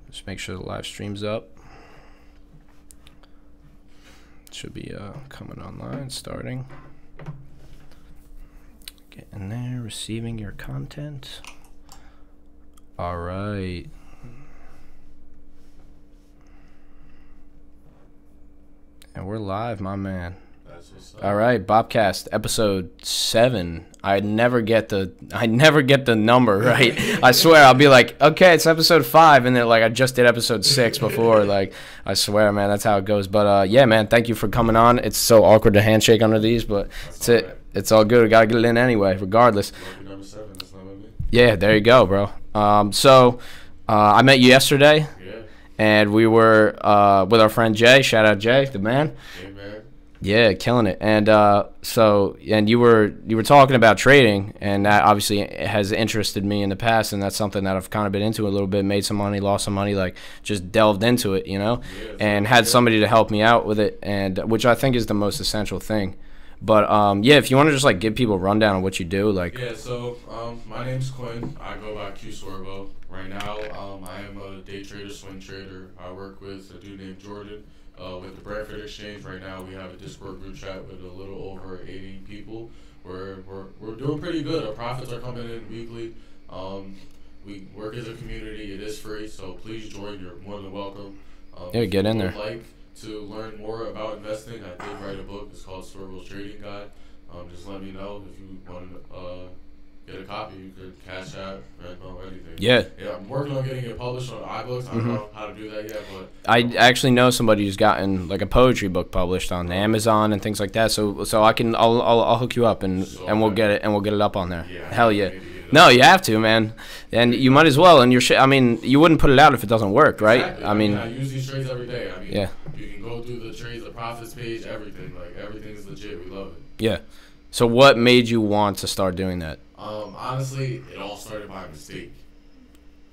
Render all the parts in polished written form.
Just make sure the live stream's up. Should be coming online, starting. Get in there, receiving your content. All right. And we're live, my man. That's what's up. All right, BOPCAST EP.7. I never get the number right. I swear, I'll be like, okay, it's episode 5, and then like I just did episode 6 before. Like, I swear, man, that's how it goes. But yeah, man, thank you for coming on. It's so awkward to handshake under these, but that's it. Right. It's all good. We gotta get it in anyway, regardless. Lucky number 7. That's not me. Yeah, there you go, bro. So I met you yesterday. Yeah. And we were with our friend Jay. Shout out Jay, the man. Hey, man. Yeah, killing it. And and you were talking about trading, and that obviously has interested me in the past, and that's something that I've kind of been into a little bit. Made some money, lost some money, like just delved into it, you know, and had somebody to help me out with it, and which I think is the most essential thing. But yeah, if you want to just like give people a rundown of what you do, like. Yeah. So my name's Quinn. I go by Q-Swervo. Right now, I am a day trader, swing trader. I work with a dude named Jordan with the Bradford Exchange. Right now, we have a Discord group chat with a little over 80 people. We're doing pretty good. Our profits are coming in weekly. We work as a community. It is free, so please join. You're more than welcome. Yeah, get in there. If you would like to learn more about investing, I did write a book. It's called Swervo's Trading Guide. Just let me know if you want to get a copy. You could Cash App, Venmo, anything. Yeah. Yeah, I'm working on getting it published on iBooks. I don't know how to do that yet, but I actually know somebody who's gotten like a poetry book published on Amazon and things like that. So I'll hook you up and we'll get it up on there. Yeah, Hell yeah. No, you have to, man, and you might as well. And I mean, you wouldn't put it out if it doesn't work, right? Exactly. I mean, I use these trades every day. I mean, yeah. You can go through the trades, the profits page, everything. Like everything's legit. We love it. Yeah. So what made you want to start doing that? Honestly, it all started by mistake.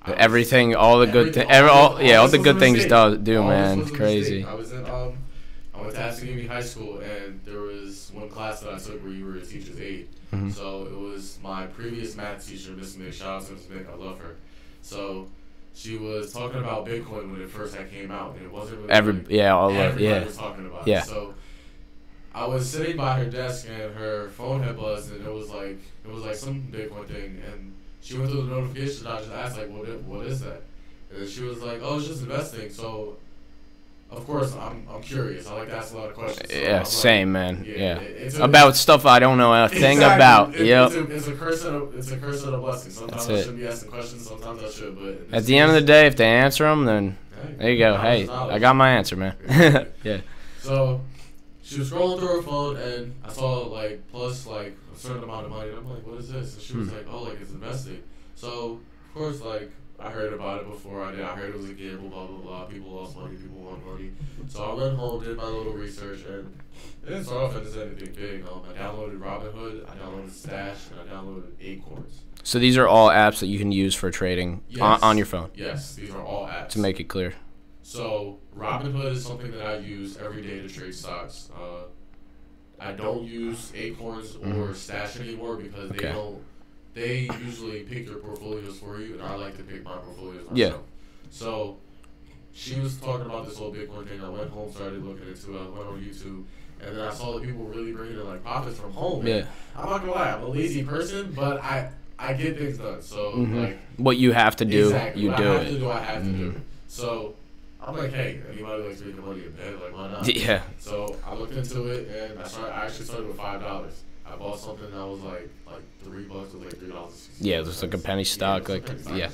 Everything, all the good things, all the good things do, man. It's crazy. I was in I went to Assateague High School, and there was one class that I took where you were a teacher's aide. So it was my previous math teacher, Miss Mick. Shout out to Miss Mick, I love her. So she was talking about Bitcoin when it first came out, and it wasn't really everybody was talking about it. So I was sitting by her desk, and her phone had buzzed, and it was like some Bitcoin thing, and she went through the notifications. I just asked like, what is that? And she was like, oh, it's just investing. So of course I'm curious. I like to ask a lot of questions. So yeah, same, like, man. Yeah, about stuff I don't know a thing about. It's a curse and a blessing. Sometimes I shouldn't be asking questions. Sometimes I should. But at the end of the day, if they answer them, then there you go. Hey, I got my answer, man. Yeah. So she was scrolling through her phone, and I saw like plus like a certain amount of money. And I'm like, what is this? And she was like, oh, like it's investing. So of course, like I heard about it before I did. I heard it was a gamble, blah blah blah. People lost money, people won money. So I went home, did my little research, and it didn't start off as anything big. I downloaded Robinhood, I downloaded Stash, and I downloaded Acorns. So these are all apps that you can use for trading on your phone. Yes, these are all apps. To make it clear. So Robinhood is something that I use every day to trade stocks. I don't use Acorns or Stash anymore because they usually pick your portfolios for you, and I like to pick my portfolios myself. Yeah. So she was talking about this whole Bitcoin thing. I went home, started looking into it. I went on YouTube, and then I saw that people were really bringing in like profits from home. Yeah. I'm not gonna lie, I'm a lazy person, but I get things done. So like what you have to do, exactly. you what do I it. have to do, I have to do it. So I'm like, hey, anybody likes making money in bed? Like, why not? Yeah. So I looked into it, and I actually started with $5. I bought something that was like $3, it was like $3. Yeah, it was like a penny stock, yeah.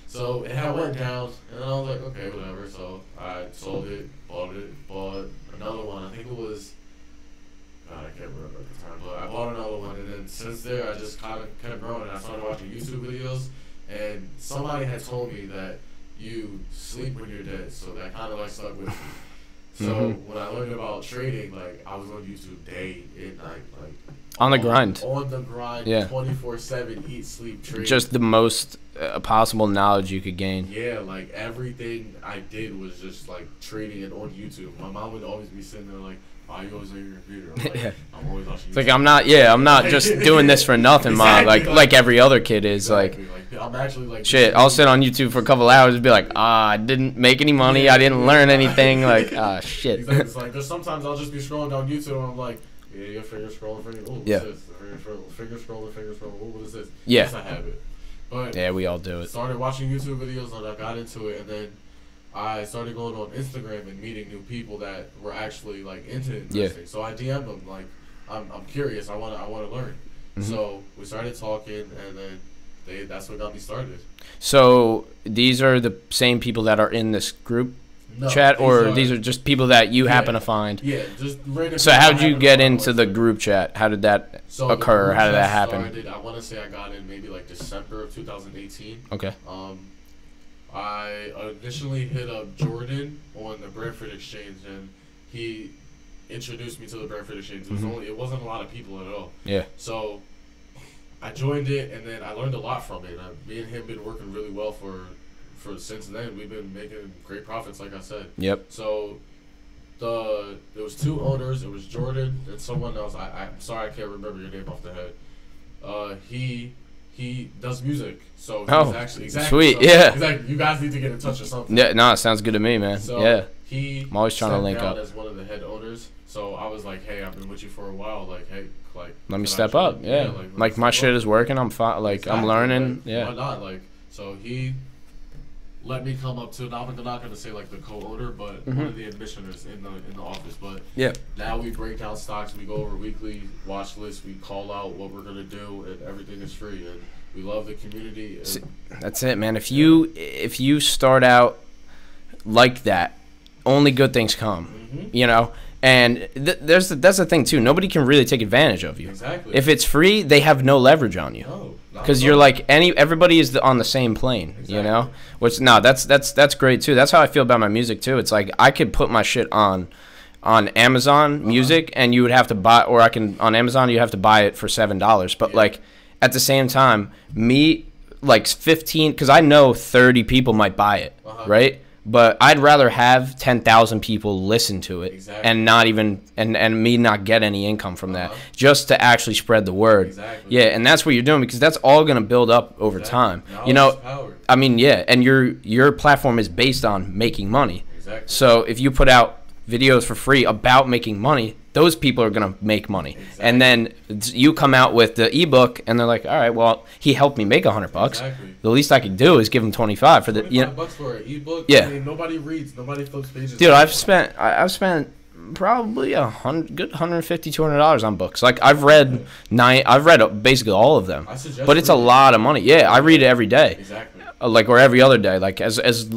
So it had went down, and I was like, okay, whatever. So I sold it, bought another one. I think it was, God, I can't remember at the time, but I bought another one, and then since there, I just kind of kept growing. And I started watching YouTube videos, and somebody had told me that you sleep when you're dead, so that kind of like stuck with me. So when I learned about trading, like I was on YouTube day and night, like on the grind. On the grind, yeah. 24/7, eat, sleep, trade. Just the most possible knowledge you could gain. Yeah, like everything I did was just like trading it on YouTube. My mom would always be sitting there like, why you always on your computer? I'm like, I'm always watching YouTube. It's like I'm not just doing this for nothing, Exactly, man. Like every other kid is. Exactly. Like I'm actually like shit. I'll sit on YouTube for a couple hours and be like, I didn't make any money. I didn't learn anything. Like, shit. Exactly. It's like there's sometimes I'll just be scrolling down YouTube and I'm like, yeah, your finger scrolling, what's this? Finger scrolling. What is this? Yeah. It's a habit. But yeah, we all do it. Started watching YouTube videos and I got into it, and then I started going on Instagram and meeting new people that were actually like into investing. Yeah. So I DM'd them like, I'm curious. I want to learn. Mm-hmm. So we started talking, and then that's what got me started. So these are the same people that are in this group chat, or these are just people that you happen to find? Yeah, just random. So how did you get into the group chat? How did that occur? How did that happen? I want to say I got in maybe like December of 2018. Okay. I initially hit up Jordan on the Brantford Exchange, and he introduced me to the Brantford Exchange. It wasn't a lot of people at all. Yeah. So I joined it, and then I learned a lot from it. Me and him been working really well for since then. We've been making great profits, like I said. Yep. So there was two owners. It was Jordan and someone else. I'm sorry, I can't remember your name off the head. He does music, so he's actually sweet. So, yeah. Exactly. You guys need to get in touch or something. Yeah. No, it sounds good to me, man. So yeah. I'm always trying to link up. As one of the head owners, so I was like, hey, I've been with you for a while. Like, hey, like let me step up. Yeah. Like my shit is working. I'm fine. Like I'm learning. Yeah. Why not? Like so he let me come up to. Now I'm not gonna say like the co-owner, but one of the admissioners in the office. But yeah. Now we break down stocks. We go over weekly watch lists. We call out what we're gonna do, and everything is free. And we love the community. And see, that's it, man. If you start out like that, only good things come. Mm-hmm. You know. And that's the thing too. Nobody can really take advantage of you. Exactly. If it's free, they have no leverage on you. No. Because you're like everybody is on the same plane. Exactly. You know. Which that's great too. That's how I feel about my music too. It's like I could put my shit on Amazon Music, and you would have to buy, or I can on Amazon you have to buy it for $7. But like at the same time, me like 15, because I know 30 people might buy it, right? But I'd rather have 10,000 people listen to it and not even and me not get any income from that, just to actually spread the word. Exactly. Yeah, and that's what you're doing, because that's all gonna build up over time. Knowledge you know, is power. I mean, yeah, and your platform is based on making money. Exactly. So if you put out videos for free about making money, those people are gonna make money. Exactly. And then you come out with the ebook, and they're like, all right, well, he helped me make $100. Exactly. The least I could do is give him 25 for the. $25 for an ebook. Yeah. I mean, nobody reads. Nobody flips pages. Dude, I've spent probably good $150, $200 on books. Like I've read basically all of them. But it's a lot of money. Yeah, I read it every day. Exactly. Like, or every other day, like as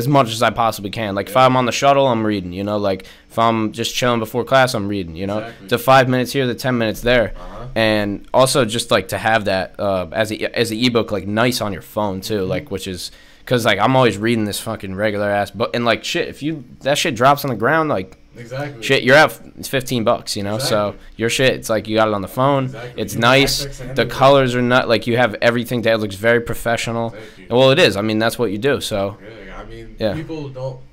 much as I possibly can. Like if I'm on the shuttle, I'm reading. You know, like if I'm just chilling before class, I'm reading. You know, the 5 minutes here, the 10 minutes there, and also just like to have that as an ebook, like nice on your phone too, like which is because like I'm always reading this fucking regular ass book, and like shit, if that shit drops on the ground, like. Exactly. Shit, you're out. It's $15, you know. Exactly. So your shit, it's like you got it on the phone. Exactly. It's nice. The colors are not like you have everything that looks very professional. Well, it is. I mean, that's what you do. So. Yeah, I mean,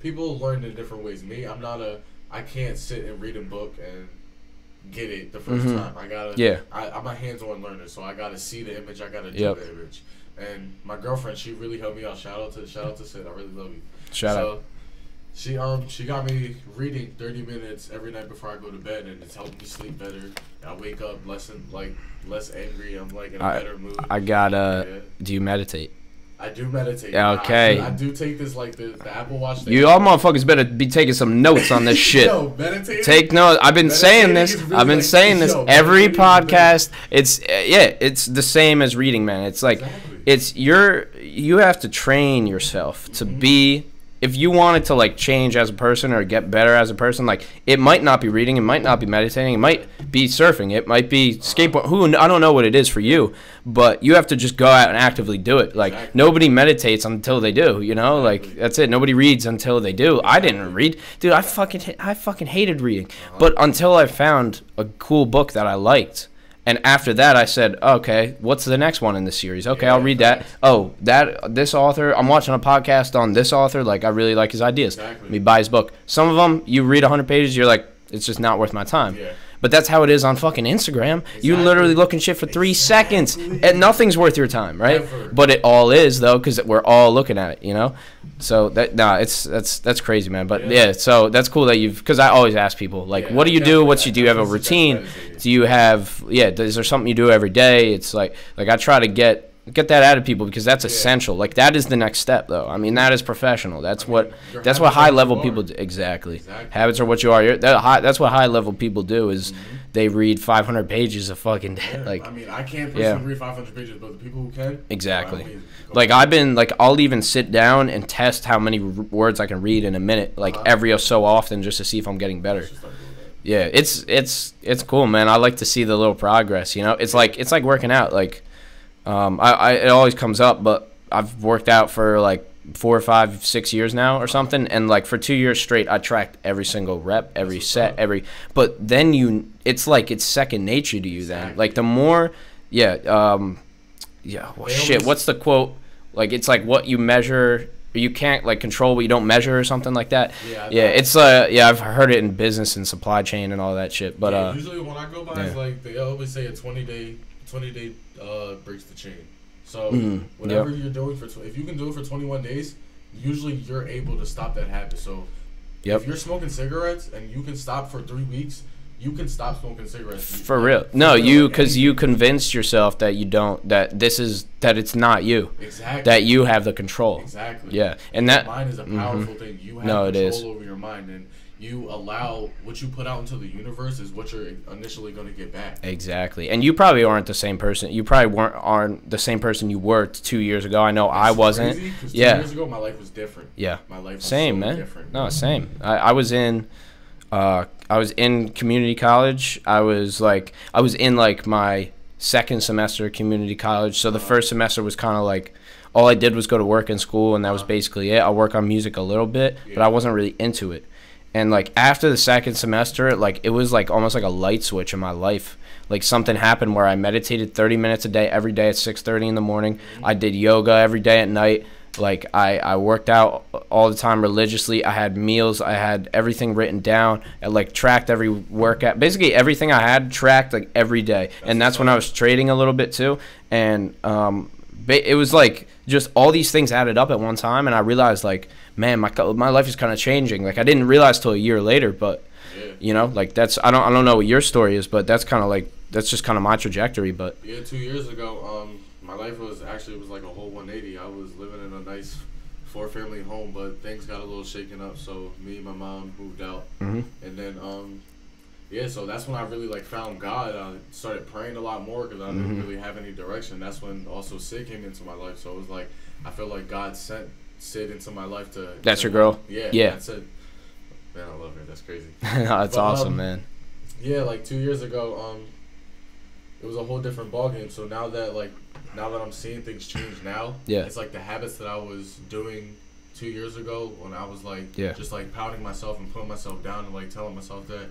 people learn in different ways. Me, I can't sit and read a book and get it the first time. I gotta. Yeah. I'm a hands-on learner, so I gotta see the image. I gotta do the image. And my girlfriend, she really helped me out. Shout out to Sid. I really love you. Shout out. She got me reading 30 minutes every night before I go to bed, and it's helping me sleep better. I wake up less angry. I'm like in a better mood. Do you meditate? I do meditate. Okay. I do take this like the Apple Watch thing. You all motherfuckers better be taking some notes on this shit. Yo, meditate. Take notes. I've been saying this. Really I've been saying this every podcast. It's it's the same as reading, man. It's like you have to train yourself to be. If you wanted to like change as a person or get better as a person, like it might not be reading, it might not be meditating, it might be surfing, it might be skateboard. I don't know what it is for you, but you have to just go out and actively do it. Like nobody meditates until they do, you know. Like that's it. Nobody reads until they do. I didn't read, dude. I fucking hated reading, but until I found a cool book that I liked. And after that, I said, okay, what's the next one in the series? Okay, I'll read that. Oh, this author, I'm watching a podcast on this author. Like, I really like his ideas. Let me buy his book. Some of them, you read 100 pages, you're like, it's just not worth my time. Yeah. But that's how it is on fucking Instagram. Exactly. You literally looking shit for 3 seconds, and nothing's worth your time, right? Never. But it all is though, because we're all looking at it, you know. So that's crazy, man. But yeah, so that's cool that you've, because I always ask people like, what do you do? Do you have a routine? Do you have is there something you do every day? It's like I try to get that out of people, because that's essential. Like, that is the next step, though. I mean, that is professional. That's what high level people do. Exactly. Habits are what you are. That's what high level people do, is they read 500 pages a fucking day. Yeah. Like, I mean, I can't personally read 500 pages, but the people who can. Exactly. Like, I'll even sit down and test how many words I can read in a minute, like every so often, just to see if I'm getting better. Yeah, it's cool, man. I like to see the little progress. You know, it's like working out. Like, it always comes up, but I've worked out for like 4 or 5, 6 years now or something, and like for 2 years straight, I tracked every single rep, every set, but then it's like it's second nature to you then. Like, the more, what's the quote? Like, it's like what you measure, you can't like control what you don't measure, or something like that. I've heard it in business and supply chain and all that shit. But usually when I go by, it's like they always say a 20-day breaks the chain. So whatever you're doing if you can do it for 21 days, usually you're able to stop that habit. So if you're smoking cigarettes and you can stop for 3 weeks, you can stop smoking cigarettes. For real. No, because you convinced yourself that you don't, that it's not you. Exactly. That you have the control. Exactly. Yeah. And that mind is a powerful thing. You have control over your mind, and you allow what you put out into the universe is what you're initially going to get back. Exactly. And you probably aren't the same person. You probably aren't the same person you were 2 years ago. I know I wasn't. Crazy, 'cause 2 years ago, my life was different. Yeah. My life was same, so man. different. No, same. I was in community college. I was in like my second semester of community college. So the first semester was kind of like, all I did was go to work in school, and that was basically it. I work on music a little bit, but I wasn't really into it. And like after the second semester, like it was like almost like a light switch in my life. Like something happened where I meditated 30 minutes a day every day at 6:30 in the morning. I did yoga every day at night. Like I worked out all the time religiously. I had meals. I had everything written down. I like tracked every workout. Basically everything I had tracked like every day. And that's when I was trading a little bit too. And it was like just all these things added up at one time, and I realized like, man, my life is kind of changing. Like I didn't realize till a year later, but you know, like that's I don't know what your story is, but that's kind of like that's just kind of my trajectory. But 2 years ago, my life was like a whole 180. I was living in a nice 4-family home, but things got a little shaken up. So me and my mom moved out, and then so that's when I really like found God. I started praying a lot more because I didn't really have any direction. That's when also Sid came into my life. So it was like I feel like God sent Sid into my life to. That's your girl. Yeah. That's it. Man, I love her. That's crazy. That's awesome, man. Yeah, like 2 years ago, it was a whole different ballgame. So now that I'm seeing things change now, it's like the habits that I was doing 2 years ago when I was like just like pouting myself and putting myself down and like telling myself that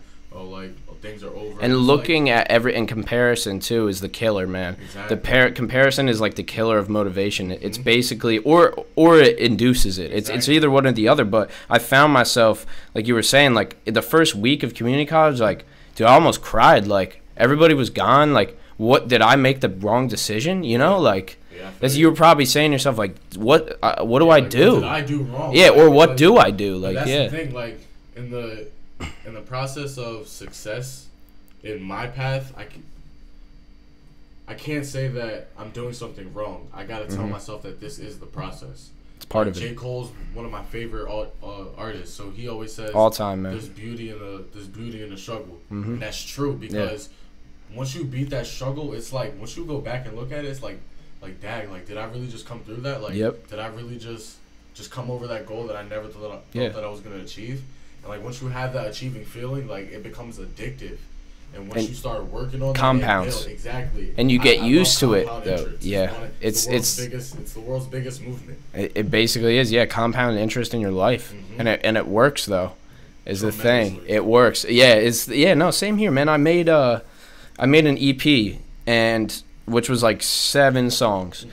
things are over. And looking at in comparison too is the killer, man. Exactly. The comparison is like the killer of motivation. It's basically or it induces it. It's either one or the other. But I found myself, like you were saying, like in the first week of community college, like dude, I almost cried. Like everybody was gone. Like what did I make the wrong decision? You know, like. As you were probably saying to yourself, like, what do I do? What did I do wrong? Yeah, or what do I do? Like, that's the thing. Like in the process of success, in my path, I can't say that I'm doing something wrong. I gotta tell myself that this is the process. It's part of it. J. Cole's one of my favorite artists, so he always says, all time, man. There's beauty in the struggle, and that's true because once you beat that struggle, it's like once you go back and look at it, it's like dang, like did I really just come through that? Like did I really just come over that goal that I never thought that I was gonna achieve? And like once you have that achieving feeling, like it becomes addictive. And once you start working on compounds, exactly, and you get used to it, though. It's the world's biggest movement. It basically is, compound interest in your life, and it works though, is the thing. It works, same here, man. I made an EP, and which was like 7 songs,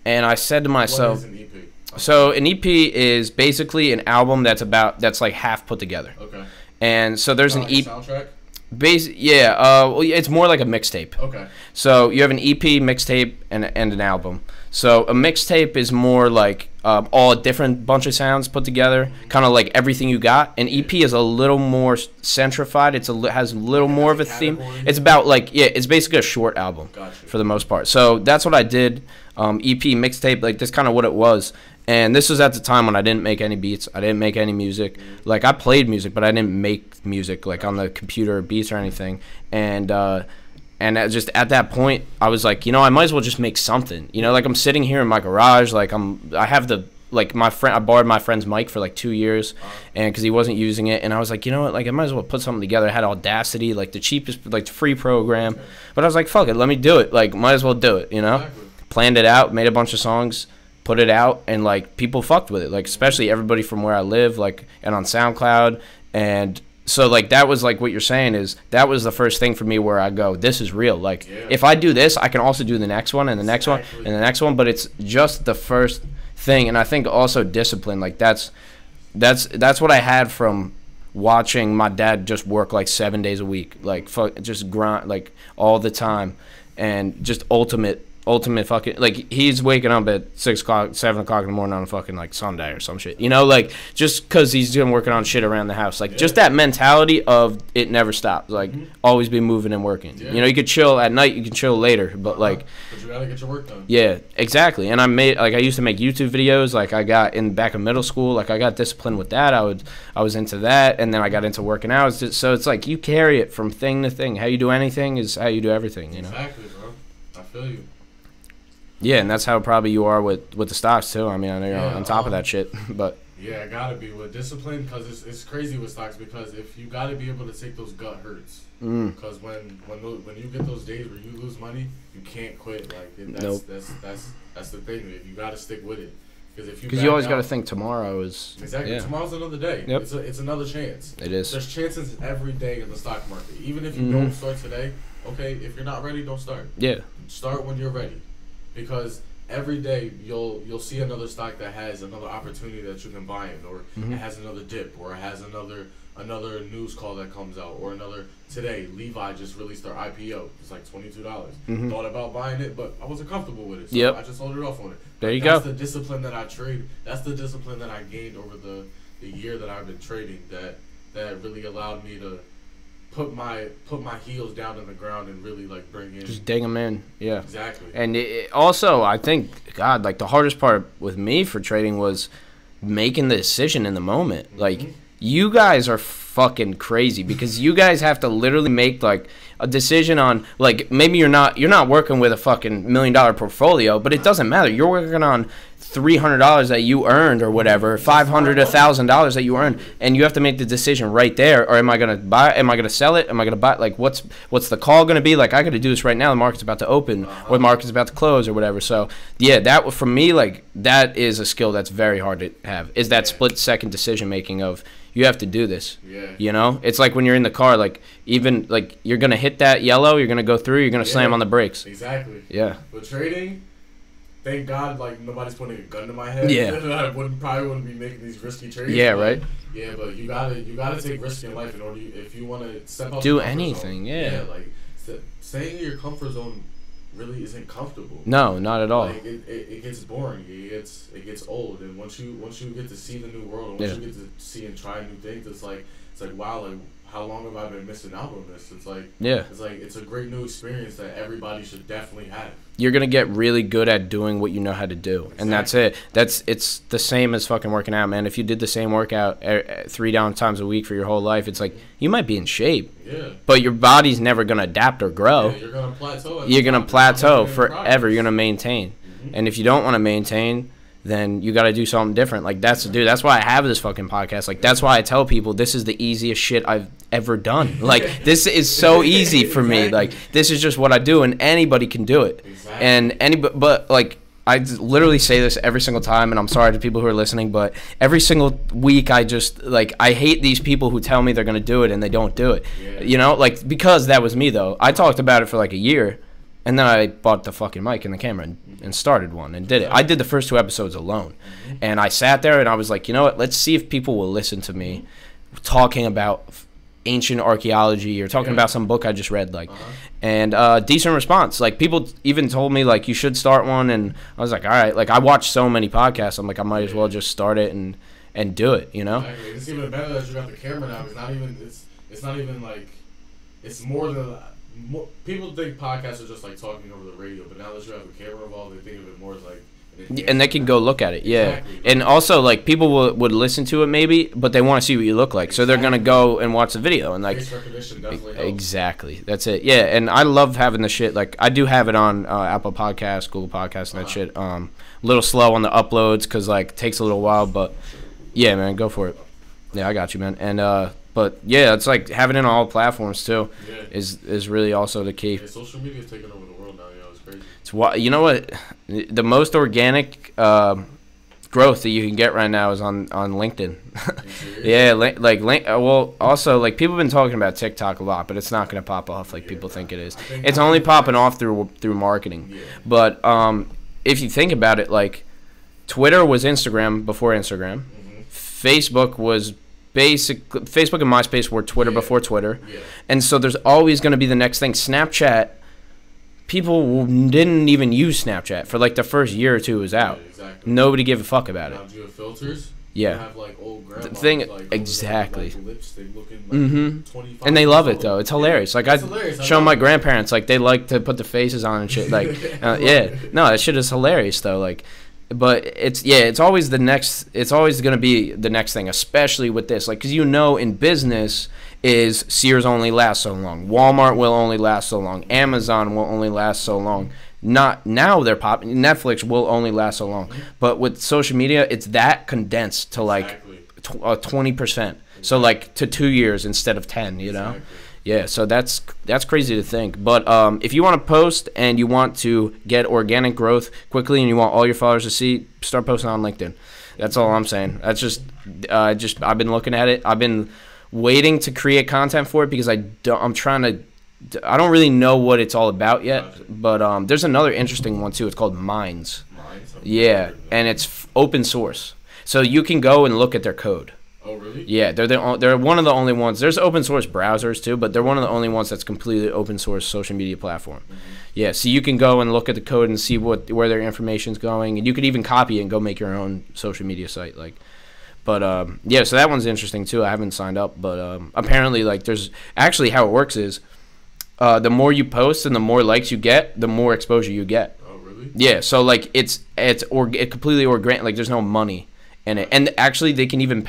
and I said to myself, what is an EP? So an EP is basically an album that's like half put together. Okay. And so there's an EP. Soundtrack? Well, it's more like a mixtape. Okay. So you have an EP, mixtape, and an album. So a mixtape is more like all a different bunch of sounds put together, kind of like everything you got. An EP is a little more centrified. Has a little more of a theme. It's about it's basically a short album for the most part. So that's what I did. EP, mixtape, like that's kind of what it was. And this was at the time when I didn't make any beats. I didn't make any music. Like, I played music, but I didn't make music, like, on the computer or beats or anything. And just at that point, I was like, I might as well just make something. Like, I'm sitting here in my garage. Like, I borrowed my friend's mic for, like, 2 years, and because he wasn't using it. And I was like, you know what? Like, I might as well put something together. I had Audacity, like, the cheapest, like, free program. But I was like, fuck it, let me do it. Like, might as well do it, Exactly. Planned it out, made a bunch of songs, put it out, and like people fucked with it, like especially everybody from where I live, like, and on SoundCloud. And so like that was like what you're saying is that was the first thing for me where I go, this is real. Like, if I do this, I can also do the next one and the next one and the next one, but it's just the first thing. And I think also discipline, like that's what I had from watching my dad just work like 7 days a week, like just grind like all the time, and just ultimate fucking, like, he's waking up at 6 o'clock, 7 o'clock in the morning on a fucking, like, Sunday or some shit, like, just because he's doing working on shit around the house, like, just that mentality of it never stops, like, always be moving and working. You can chill at night, you can chill later, but like, but you gotta get your work done. Yeah, exactly. And I used to make YouTube videos, like, I got in back in middle school, like, I got disciplined with that. I was into that, and then I got into working out. So it's like you carry it from thing to thing. How you do anything is how you do everything, Exactly, bro. I feel you. Yeah, and that's how probably you are with the stocks too. I mean, I know you're on top of that shit, but yeah, I gotta be with discipline, because it's crazy with stocks, because if you gotta be able to take those gut hurts, because when you get those days where you lose money, you can't quit. Like, that's the thing. You gotta stick with it, because you always gotta think tomorrow is tomorrow's another day. Yep. It's another chance. It is. There's chances every day in the stock market. Even if you don't start today, okay. If you're not ready, don't start. Yeah. Start when you're ready. Because every day you'll see another stock that has another opportunity that you can buy in, or it has another dip, or it has another news call that comes out, or today Levi just released their IPO. It's like $22. Thought about buying it, but I wasn't comfortable with it, so I just sold it off on it. There you go. That's the discipline that I trade. That's the discipline that I gained over the year that I've been trading. That really allowed me to put my heels down in the ground and really like bring in, just dig them in. Yeah, exactly. And also, I think, God, like the hardest part with me for trading was making the decision in the moment. Like, you guys are fucking crazy, because you guys have to literally make like a decision on, like, maybe you're not working with a fucking $1 million portfolio, but it doesn't matter. You're working on $300 that you earned or whatever, $500, $1,000 that you earned, and you have to make the decision right there. Or am I gonna buy? Am I gonna sell it? Am I gonna buy? Like, what's the call gonna be? Like, I got to do this right now. The market's about to open, or the market's about to close, or whatever. So yeah, that for me, like, that is a skill that's very hard to have. Is that split second decision making of, you have to do this. Yeah. It's like when you're in the car, like, even like you're gonna hit that yellow, you're gonna go through, you're gonna slam on the brakes. Exactly. Yeah. But trading, thank God, like, nobody's putting a gun to my head. Yeah. I probably wouldn't be making these risky trades. Yeah, right. Yeah, but you gotta take risks in life in order, if you want to step up. Do anything. Yeah. Like, staying in your comfort zone really isn't comfortable. No, not at all. Like, it gets boring. It gets old, and once you get to see the new world, and once you get to see and try new things, it's like wow, like, how long have I been missing out on this? It's like, it's a great new experience that everybody should definitely have. You're gonna get really good at doing what you know how to do, and that's it. It's the same as fucking working out, man. If you did the same workout 3 times a week for your whole life, it's like you might be in shape, but your body's never gonna adapt or grow. Yeah, you're gonna plateau. You're gonna plateau forever. You're gonna maintain, and if you don't want to maintain, then you got to do something different. Like, that's why I have this fucking podcast. Like, that's why I tell people this is the easiest shit I've ever done. Like, this is so easy for me. Like, this is just what I do, and anybody can do it. And but like, I literally say this every single time, and I'm sorry to people who are listening, but every single week I just, like, I hate these people who tell me they're gonna do it and they don't do it. Like, because that was me though. I talked about it for like a year, and then I bought the fucking mic and the camera and started one and did it. I did the first 2 episodes alone. And I sat there and I was like, you know what? Let's see if people will listen to me talking about ancient archaeology or talking about some book I just read, like, and decent response. Like, people even told me, like, you should start one, and I was like, all right. Like, I watch so many podcasts, I'm like, I might as well just start it and do it, you know? Exactly. It's even better that you got the camera now. It's not even like, it's more than, people think podcasts are just like talking over the radio, but now that you have the camera involved, they think of it more as like, and they can go look at it, yeah. Exactly. And also, like, people would listen to it maybe, but they want to see what you look like, so they're gonna go and watch the video and like. Face recognition definitely helps. Exactly, that's it. Yeah, and I love having the shit. Like, I do have it on Apple Podcasts, Google Podcasts, and that shit. A little slow on the uploads because like it takes a little while, but yeah, man, go for it. Yeah, I got you, man. And but yeah, it's like having it on all platforms too. Yeah. Is really also the key. Yeah, social media is taking over the world now. Yo, it's crazy. It's what, you know what, the most organic growth that you can get right now is on LinkedIn. Yeah, well, also, like, people have been talking about TikTok a lot, but it's not going to pop off like people think it is. It's only popping off through marketing. Yeah. But if you think about it, like, Twitter was Instagram before Instagram. Facebook was Facebook and MySpace were Twitter before Twitter. Yeah. And so there's always going to be the next thing. Snapchat, people didn't even use Snapchat for like the first year or two it was out. Yeah, exactly. Nobody gave a fuck about it. Now, do you have filters? Yeah. You have like old grandmas, The thing, like, exactly. like lipstick looking, like 25 And they love years it though. old. It's hilarious. Like, It's I hilarious. show my grandparents, like, they like to put the faces on and shit. Like, yeah, no, that shit is hilarious though. Like, but it's always the next. It's always gonna be the next thing, especially with this. Like, because in business is Sears only lasts so long, Walmart will only last so long, Amazon will only last so long. Not now they're popping. Netflix will only last so long. But with social media, it's that condensed to like 20%. So like to 2 years instead of 10. You know. Yeah, so that's crazy to think. But if you want to post and you want to get organic growth quickly and you want all your followers to see, start posting on LinkedIn. That's all I'm saying. That's just I've been looking at it. I've been waiting to create content for it because I don't really know what it's all about yet. But there's another interesting one too. It's called Minds. Yeah, and it's open source. So you can go and look at their code. Oh, really? Yeah, they're one of the only ones. There's open source browsers too, but they're one of the only ones that's completely open source social media platform. Yeah, so you can go and look at the code and see where their information's going, and you could even copy it and go make your own social media site. Like, but yeah, so that one's interesting too. I haven't signed up, but apparently, like, there's actually how it works is the more you post and the more likes you get, the more exposure you get. Oh, really? Yeah, so like it's completely organic. Like, there's no money in it, and actually they even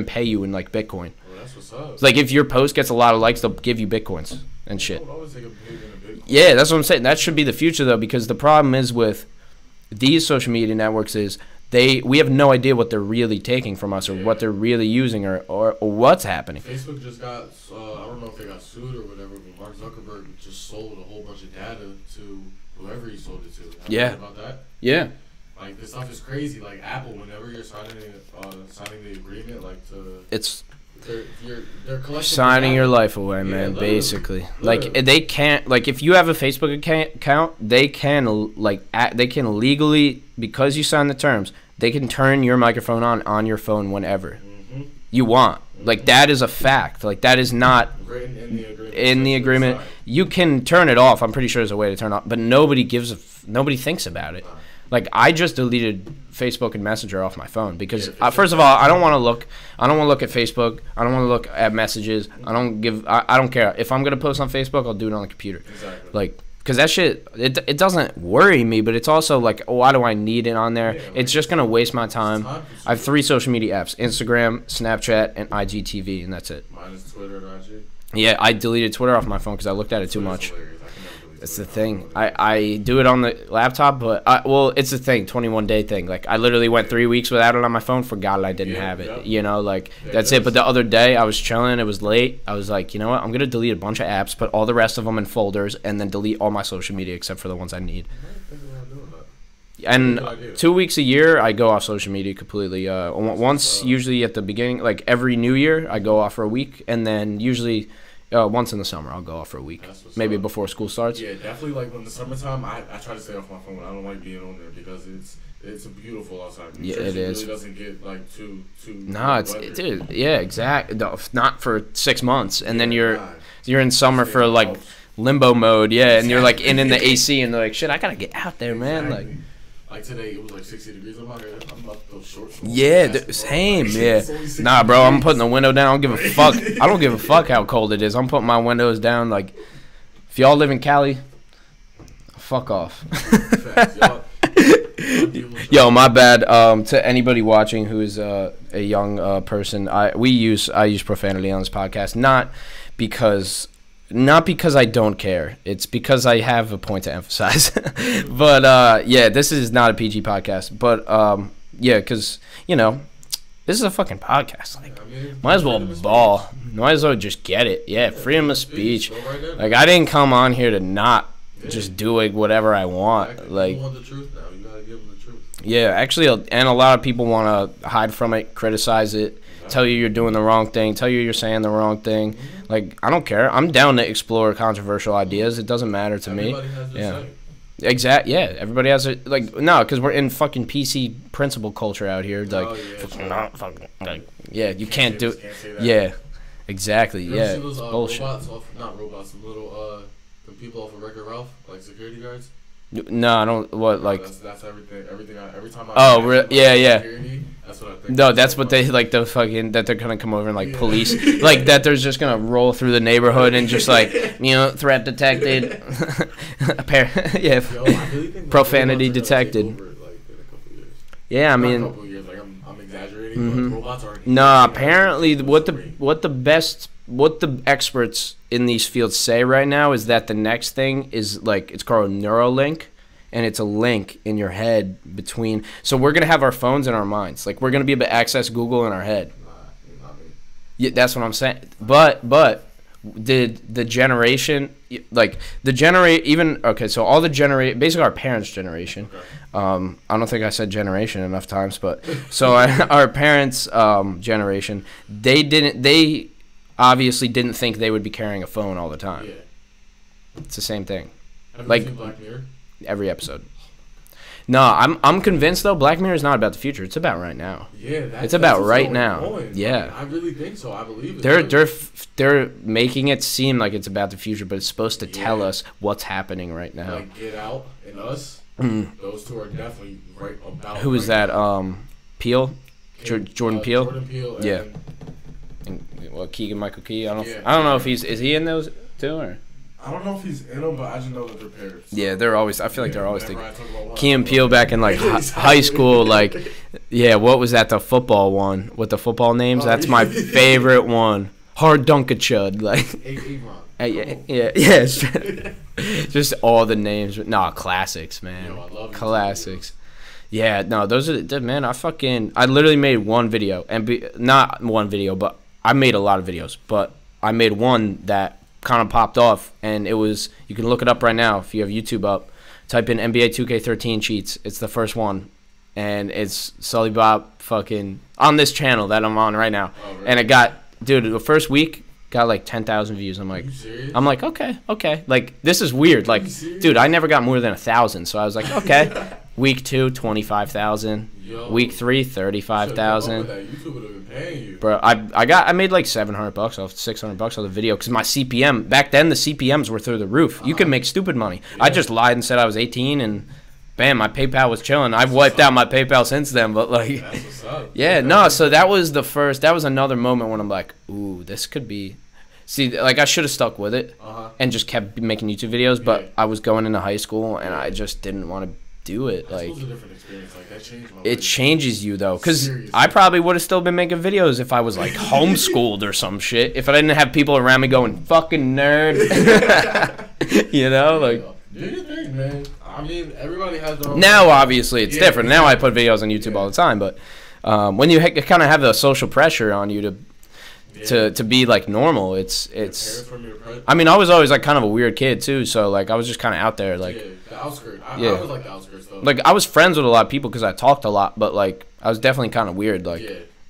pay you in like Bitcoin. Well, that's what's up. Like, if your post gets a lot of likes, they'll give you Bitcoins and shit. I would always take a pig in a Bitcoin. Yeah, that's what I'm saying. That should be the future though, because the problem is with these social media networks is we have no idea what they're really taking from us or what they're really using or what's happening. Facebook just got I don't know if they got sued or whatever, but Mark Zuckerberg just sold a whole bunch of data to whoever he sold it to. Have you heard about that? Yeah. Like, this stuff is crazy. Like, Apple, whenever you're signing the agreement, like, they're collecting signing your life away, man. Literally. Basically, like, they can't, like, if you have a Facebook account, they can legally, because you sign the terms, they can turn your microphone on your phone whenever you want. Like, that is a fact. Like, that is not written in the agreement. You can turn it off. I'm pretty sure there's a way to turn it off, but nobody thinks about it. Like, I just deleted Facebook and Messenger off my phone because first of all, I don't want to look at Facebook. I don't want to look at messages. I don't care. If I'm gonna post on Facebook, I'll do it on the computer. Exactly. Like, because that shit, it doesn't worry me, but it's also like, why do I need it on there? It's just gonna waste my time. I have 3 social media apps: Instagram, Snapchat, and IGTV, and that's it. Mine is Twitter and IG. Yeah, I deleted Twitter off my phone because I looked at it too much. It's the thing. I do it on the laptop, but it's the thing, 21-day thing. Like, I literally went 3 weeks without it on my phone, forgot I didn't have it. You know, like, that's it. But the other day, I was chilling, it was late. I was like, you know what? I'm gonna delete a bunch of apps, put all the rest of them in folders, and then delete all my social media except for the ones I need. And 2 weeks a year, I go off social media completely. Once, usually at the beginning, like every New Year, I go off for a week, and then usually once in the summer, I'll go off for a week, maybe before school starts. Yeah, definitely. Like, when the summertime, I try to stay off my phone. I don't like being on there because It's beautiful outside. Yeah, it is. Really doesn't get like too. No, it's dude. Yeah, exactly. No, not for 6 months, and then you're in summer for like limbo mode. Yeah, and you're like in the AC, and they're like, shit, I gotta get out there, man. Like today, it was like 60 degrees. I'm out here. I'm about to go shorts. Yeah, same. Yeah. Nah, bro, I'm putting the window down. I don't give a fuck. I don't give a fuck how cold it is. I'm putting my windows down. Like, if y'all live in Cali, fuck off. Yo, my bad. To anybody watching who is a young person, I use profanity on this podcast, not because I don't care. It's because I have a point to emphasize. But yeah, this is not a PG podcast. But yeah, because this is a fucking podcast. Like, might as well ball. Might as well just get it. Yeah, freedom of speech. Like, I didn't come on here to not just doing whatever I want. Like, you want the truth now. You gotta give them the truth. Yeah, actually, and a lot of people want to hide from it, criticize it, tell you you're doing the wrong thing, tell you you're saying the wrong thing. Like, I don't care. I'm down to explore controversial ideas. It doesn't matter to me. Yeah. Exactly. Yeah, everybody has it. Like, no, because we're in fucking PC principle culture out here. Like, yeah, you can't do it. Yeah, exactly. Yeah, those, bullshit. Not robots, some little the people off of Wreck-It Ralph, like security guards. No, I don't. What, like? That's everything. Every time I. Oh, yeah. Security, that's what I think. No, that's what they like. The fucking that they're gonna come over and like police, like that. There's just gonna roll through the neighborhood and just like threat detected. Yeah, profanity detected. Yeah, I mean. I'm exaggerating. But robots are. No, apparently what the experts in these fields say right now is that the next thing is like it's called a Neuralink, and it's a link in your head between. So we're gonna have our phones in our minds, like we're gonna be able to access Google in our head. Yeah, that's what I'm saying. But did the generation so all the basically our parents' generation. I don't think I said generation enough times, but so our parents' generation, they obviously didn't think they would be carrying a phone all the time. Yeah. It's the same thing. Have like you seen Black Mirror? Every episode. No, I'm convinced though. Black Mirror is not about the future. It's about right now. Yeah, it's about right now. Yeah, I really think so. I believe it. They're making it seem like it's about the future, but it's supposed to tell us what's happening right now. Like Get Out and Us. Those two are definitely right about. Who is that? Peele, Jordan Peele. Jordan Peele. Yeah. And, Keegan-Michael Key. I don't know if is he in those too or. I don't know if he's in them, but I just know that they're pairs. So. Yeah, they're always. I feel like they're always thinking. Key and Peele back in like high school, like, yeah. What was that? The football one with the football names. That's my favorite one. Hard Dunkachud, like. Yeah. Just all the names. Nah, classics, man. Classics. Yeah, no, those are man. I literally made one video not one video, but I made a lot of videos, but I made one that kind of popped off, and it was, you can look it up right now if you have YouTube up, type in NBA 2K13 cheats. It's the first one, and it's Sully Bob fucking on this channel that I'm on right now. Oh, really? And it got, dude, the first week got like 10,000 views. I'm like okay, like this is weird, like, dude, I never got more than 1,000, so I was like, okay. Week 2, 25,000. Week 3, 35,000. Bro, I made like $700 off, $600 off the video, because my CPM back then, the CPMs were through the roof. You could make stupid money. I just lied and said I was 18, and bam, my PayPal was chilling. I've wiped out my PayPal since then, but like, that's what's up. Yeah, no. So that was another moment when I'm like, ooh, this could be. See, like, I should have stuck with it and just kept making YouTube videos, but I was going into high school and I just didn't want to do it. Like, a different experience. Like, that changed my life. It changes you though, because I probably would have still been making videos if I was like homeschooled or some shit. If I didn't have people around me going, "Fucking nerd," you know, like. Do your thing, man. I mean, everybody has their own. Now, obviously, it's different. Now I put videos on YouTube all the time, but when you kind of have the social pressure on you to be like normal, it's. I mean, I was always like kind of a weird kid too, so like I was just kind of out there, like. The outskirts. I was like the outskirts though. Like, I was friends with a lot of people because I talked a lot, but like I was definitely kind of weird, like.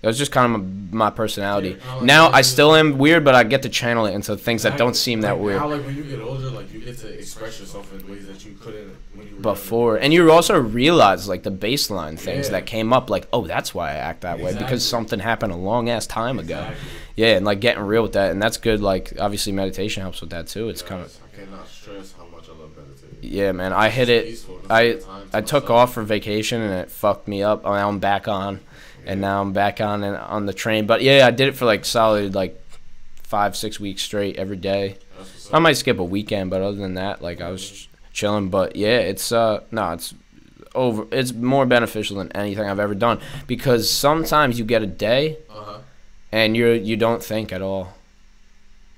It was just kind of my personality. Yeah, like, now I still am weird, but I get to channel it into things that don't seem that weird. Now, like when you get older, like you get to express yourself in ways that you couldn't when you were before. And you also realize like the baseline things that came up, like, oh, that's why I act that way, because something happened a long ass time ago. Yeah, and like getting real with that, and that's good. Like obviously meditation helps with that too. It's kind of. I cannot stress how much I love meditating. Yeah, man, I hit it. I took off for vacation and it fucked me up. Now I'm back on. And now I'm back on the train. But yeah, I did it for like solid like 5-6 weeks straight every day. I might skip a weekend, but other than that, like I was chilling. But yeah, it's it's more beneficial than anything I've ever done, because sometimes you get a day and you don't think at all.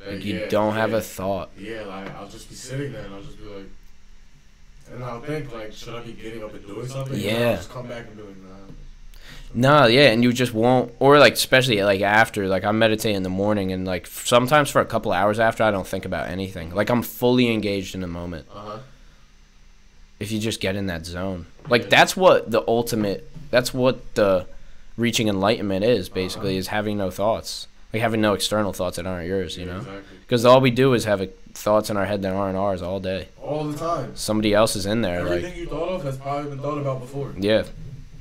Like you don't have a thought. Yeah, like I'll just be sitting there and I'll just be like, and I'll think like, should I be getting up and doing something? Yeah. And I'll just come back and be like, nah. No, yeah, and you just won't, or like especially like after, like I meditate in the morning, and like sometimes for a couple hours after, I don't think about anything. Like I'm fully engaged in the moment. If you just get in that zone, like that's what the reaching enlightenment is basically, is having no thoughts, like having no external thoughts that aren't yours, you know, because all we do is have thoughts in our head that aren't ours all day, all the time. Somebody else is in there. Everything you thought of has probably been thought about before. Yeah,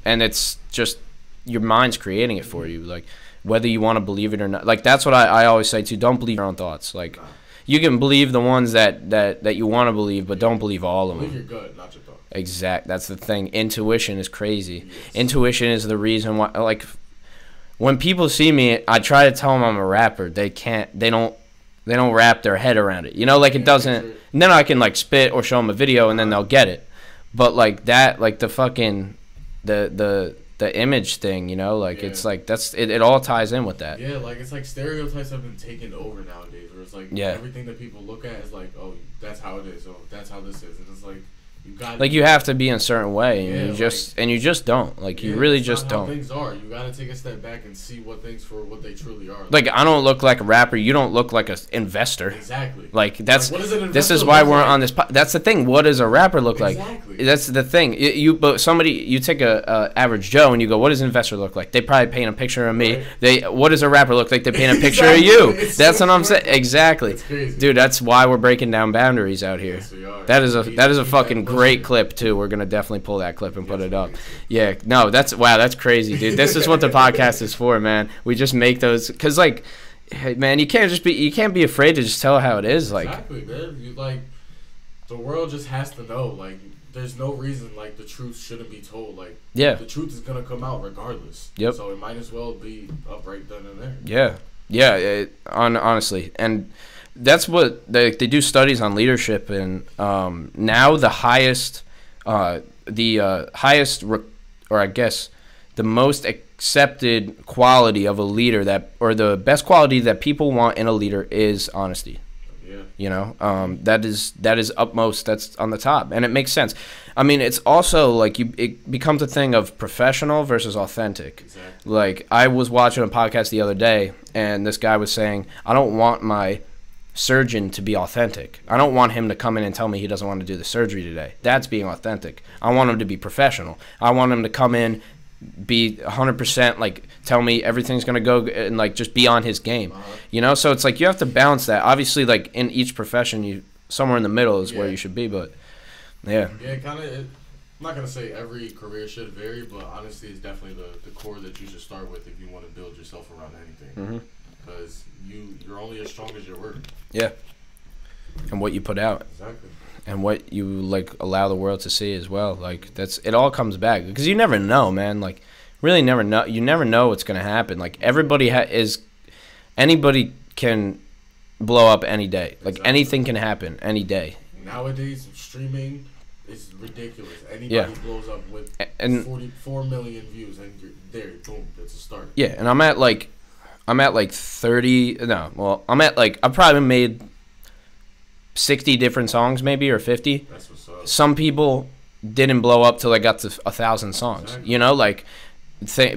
and it's just your mind's creating it for you, like whether you want to believe it or not. Like that's what I always say too. Don't believe your own thoughts. Like you can believe the ones that you want to believe, but don't believe all of them. Believe your gut, not your thoughts. Exact. That's the thing. Intuition is crazy. Yes. Intuition is the reason why. Like when people see me, I try to tell them I'm a rapper. They don't wrap their head around it. You know, like it doesn't. And then I can like spit or show them a video, and then they'll get it. But like that, like the fucking the image thing, you know, like it's like it all ties in with that. Yeah, like it's like stereotypes have been taken over nowadays, where it's like everything that people look at is like, oh, that's how it is, oh, that's how this is, and it's like you have to be in a certain way, and you just don't, like you really just don't. Things are. You gotta take a step back and see what things for what they truly are. Like I don't look like a rapper. You don't look like an investor. Exactly. Like that's like, what does an investor this is why we're like? On this. That's the thing. What does a rapper look like? Exactly. That's the thing. You take a average Joe and you go, what does an investor look like? They probably paint a picture of me. Right. What does a rapper look like? They paint a picture of you. That's what I'm saying. Exactly. Dude, that's why we're breaking down boundaries out here. Yes, we are. That is a fucking great clip too. We're gonna definitely pull that clip and put it up. Yeah, no, that's crazy, dude. This is what the podcast is for, man. We just make those, cause like, hey, man, you can't be afraid to just tell how it is. Like, exactly, man. You like, the world just has to know. Like, there's no reason like the truth shouldn't be told. Like, the truth is gonna come out regardless. Yep. So it might as well be upright then and there. Yeah. Honestly, and that's what they do studies on leadership, and now the highest. Or I guess the most accepted quality of a leader or the best quality that people want in a leader is honesty. Yeah. You know, that is utmost. That's on the top, and it makes sense. I mean, it's also like it becomes a thing of professional versus authentic. Exactly. Like I was watching a podcast the other day, and this guy was saying, I don't want my surgeon to be authentic. I don't want him to come in and tell me he doesn't want to do the surgery today. That's being authentic. I want him to be professional. I want him to come in, be 100%, like tell me everything's going to go, and like just be on his game. You know, so it's like you have to balance that. Obviously, like in each profession, somewhere in the middle is where you should be, but yeah, kind of. I'm not going to say every career should vary, but honestly it's definitely the core that you should start with if you want to build yourself around anything. Because you're only as strong as your work. Yeah. And what you put out. Exactly. And what you like allow the world to see as well. Like it all comes back, because you never know, man. Like really never know. You never know what's gonna happen. Like anybody can blow up any day. Like anything can happen any day. Nowadays, streaming is ridiculous. Anybody blows up with 44 million views, and you're there. Boom, it's a start. Yeah, and I'm at like 30. No, well, I've probably made 60 different songs, maybe, or 50. That's what's up. Some people didn't blow up till I got to 1,000 songs. Exactly. You know, like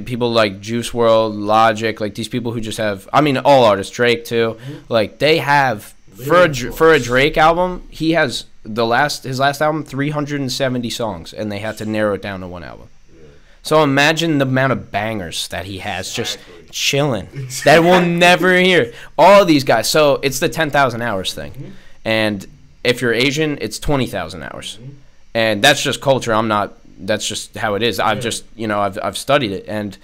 people like Juice WRLD, Logic, like these people who just have. I mean, all artists, Drake too. Like they have for a Drake album, he has his last album 370 songs, and they had to narrow it down to one album. Yeah. So imagine the amount of bangers that he has just chilling that we'll never hear. All of these guys. So it's the 10,000 hours thing. And if you're Asian, it's 20,000 hours. And that's just culture. That's just how it is. I've just, I've studied it. And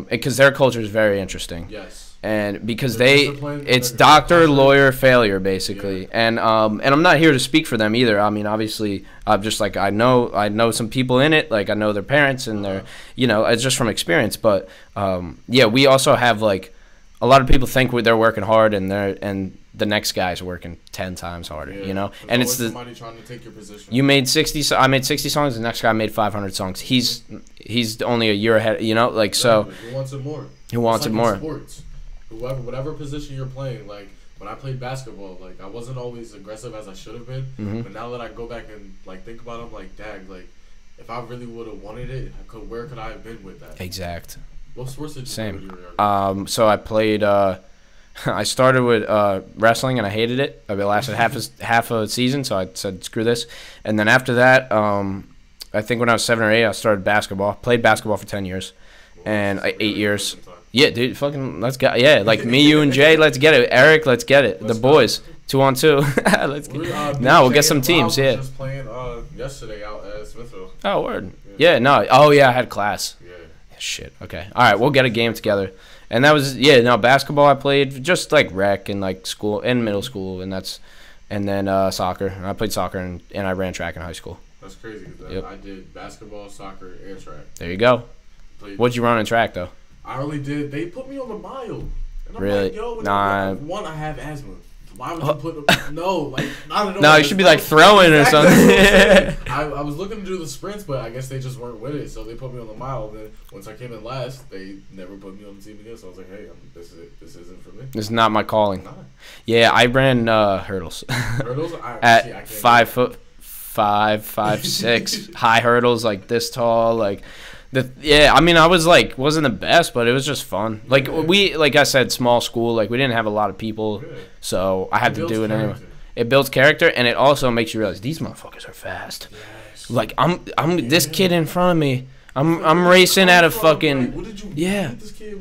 because their culture is very interesting. Yes. And because it's doctor, lawyer, failure, basically. And I'm not here to speak for them either. I mean, obviously, I'm just like, I know some people in it. Like, I know their parents and their, it's just from experience. But, we also have, like, a lot of people think they're working hard and the next guy's working 10 times harder, And it's somebody trying to take your position. You made 60. I made 60 songs. The next guy made 500 songs. He's only a year ahead, like, so. He wants it more. He wants it more. Sports. Whatever position you're playing, like when I played basketball, like I wasn't always aggressive as I should have been. But now that I go back and like think about it, I'm like, dag, like if I really would have wanted it, where could I have been with that? Exact. What sports did you play when you were younger? So I played. I started with wrestling and I hated it. It lasted half a season, so I said screw this. And then after that, I think when I was 7 or 8, I started basketball. Played basketball for 10 years, and 8 years. Yeah, dude, fucking let's go. Yeah, like me, you, and Jay, let's get it. Eric, let's get it. The boys, 2-on-2. Let's get. Now we'll get some teams. Yeah. Just playing yesterday out at Smithville. Oh, word. Yeah, no. Oh, yeah, I had class. Yeah. Shit. Okay. All right, we'll get a game together. And that was basketball. I played just like rec and like school and middle school, and then soccer. I played soccer and I ran track in high school. That's crazy. Yep. I did basketball, soccer, and track. There you go. What'd you run in track though? I really did. They put me on the mile. And I'm really? Like, yo, nah. One, I have asthma. Why would you put no, like not at all. No, you should be like throwing or something. I was looking to do the sprints, but I guess they just weren't with it, so they put me on the mile. And then once I came in last, they never put me on the team again. So I was like, hey, this is it. This isn't for me. This is not my calling. Nah. Yeah, I ran hurdles. Hurdles at 5 foot 5, 5'6", high hurdles like this tall, like. I mean, I was like, wasn't the best, but it was just fun. Like like I said, small school, like we didn't have a lot of people, so I had to do it anyway. It builds character, and it also makes you realize these motherfuckers are fast. Yes. Like I'm this kid in front of me. I'm racing at a fucking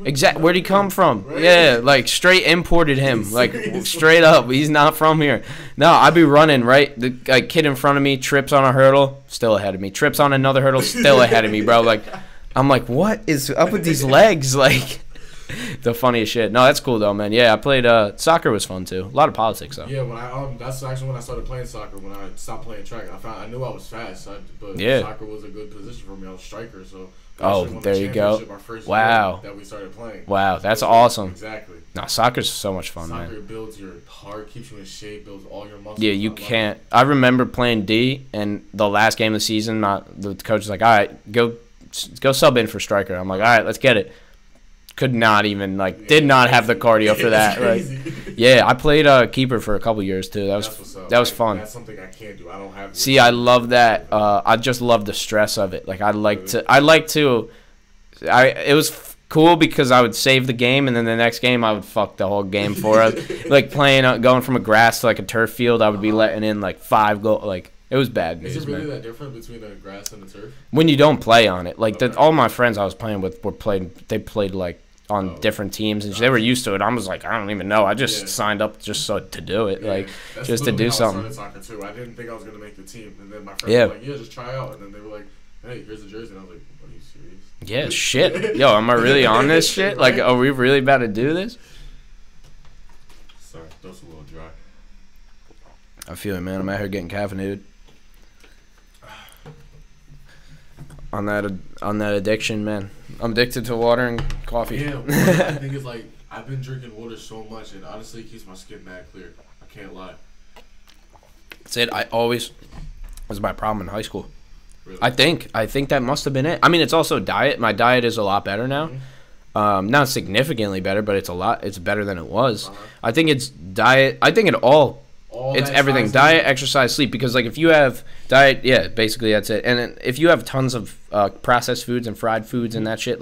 exact. Where'd he come from? Right? Yeah, like straight imported him. Like straight up, he's not from here. No, I'd be running right. The kid in front of me trips on a hurdle, still ahead of me. Trips on another hurdle, still ahead of me, bro. Like I'm like, what is up with these legs? Like the funniest shit. No, that's cool though, man. Yeah, I played soccer was fun too. A lot of politics though. Yeah, when that's actually when I started playing soccer. When I stopped playing track, I knew I was fast, but soccer was a good position for me. I was striker, so. There you go. Wow. That we started playing. Wow, that's awesome. Exactly. No, soccer's so much fun, man. Soccer builds your heart, keeps you in shape, builds all your muscles. Yeah, you can't. I remember playing D, and the last game of the season, the coach was like, all right, go sub in for striker. I'm like, all right, let's get it. Could not even, did not have the cardio for that. Like, yeah, I played keeper for a couple years, too. That was fun. That's something I can't do. I don't have. See, I love that. I just love the stress of it. Like, it was cool because I would save the game, and then the next game I would fuck the whole game for us. Like, going from a grass to, a turf field, I would be letting in, 5 goals. Like, it was bad news, Is it really that different between the grass and the turf? When you don't play on it. All my friends I was playing with they played, on different teams, and they were used to it. I was like, I don't even know. I just signed up just to do it, just to do something. I started soccer too. I didn't think I was gonna make the team, and then my friends were like, just try out. And then they were like, hey, here's the jersey, and I was like, are you serious? Yeah, shit. Yo, am I really on this shit? Like, are we really about to do this? Sorry, that's a little dry. I feel it, man. I'm out here getting caffeinated. On that addiction, man. I'm addicted to water and coffee. Yeah, I think it's I've been drinking water so much, and honestly, it keeps my skin mad clear. I can't lie. That's it. Was my problem in high school. Really? I think that must have been it. I mean, it's also diet. My diet is a lot better now. Mm-hmm. Not significantly better, but it's better than it was. I think it's diet. I think it's everything. Diet, exercise, sleep. Because if you have diet, yeah, basically that's it. And then if you have tons of processed foods and fried foods and that shit,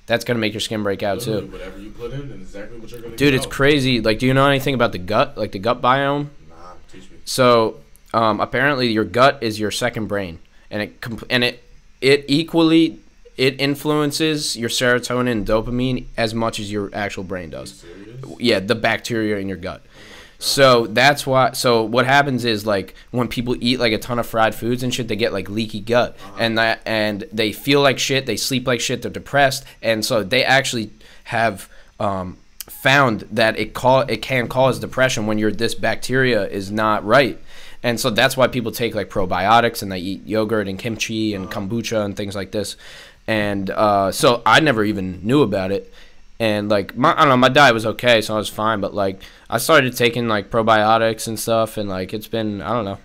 that's gonna make your skin break out too. Whatever you put in, and exactly what you're gonna. Dude, it's crazy. Do you know anything about the gut? The gut biome? Nah, teach me. So, apparently, your gut is your second brain, and it equally it influences your serotonin and dopamine as much as your actual brain does. Yeah, the bacteria in your gut. So that's why. So what happens is, like, when people eat like a ton of fried foods and shit, they get like leaky gut, and they feel like shit. They sleep like shit. They're depressed, and so they actually have found that it can cause depression when this bacteria is not right. And so that's why people take like probiotics and they eat yogurt and kimchi and kombucha and things like this. And so I never even knew about it. And like I don't know, my diet was okay, so I was fine. But like I started taking like probiotics and stuff, and like it's been, I don't know,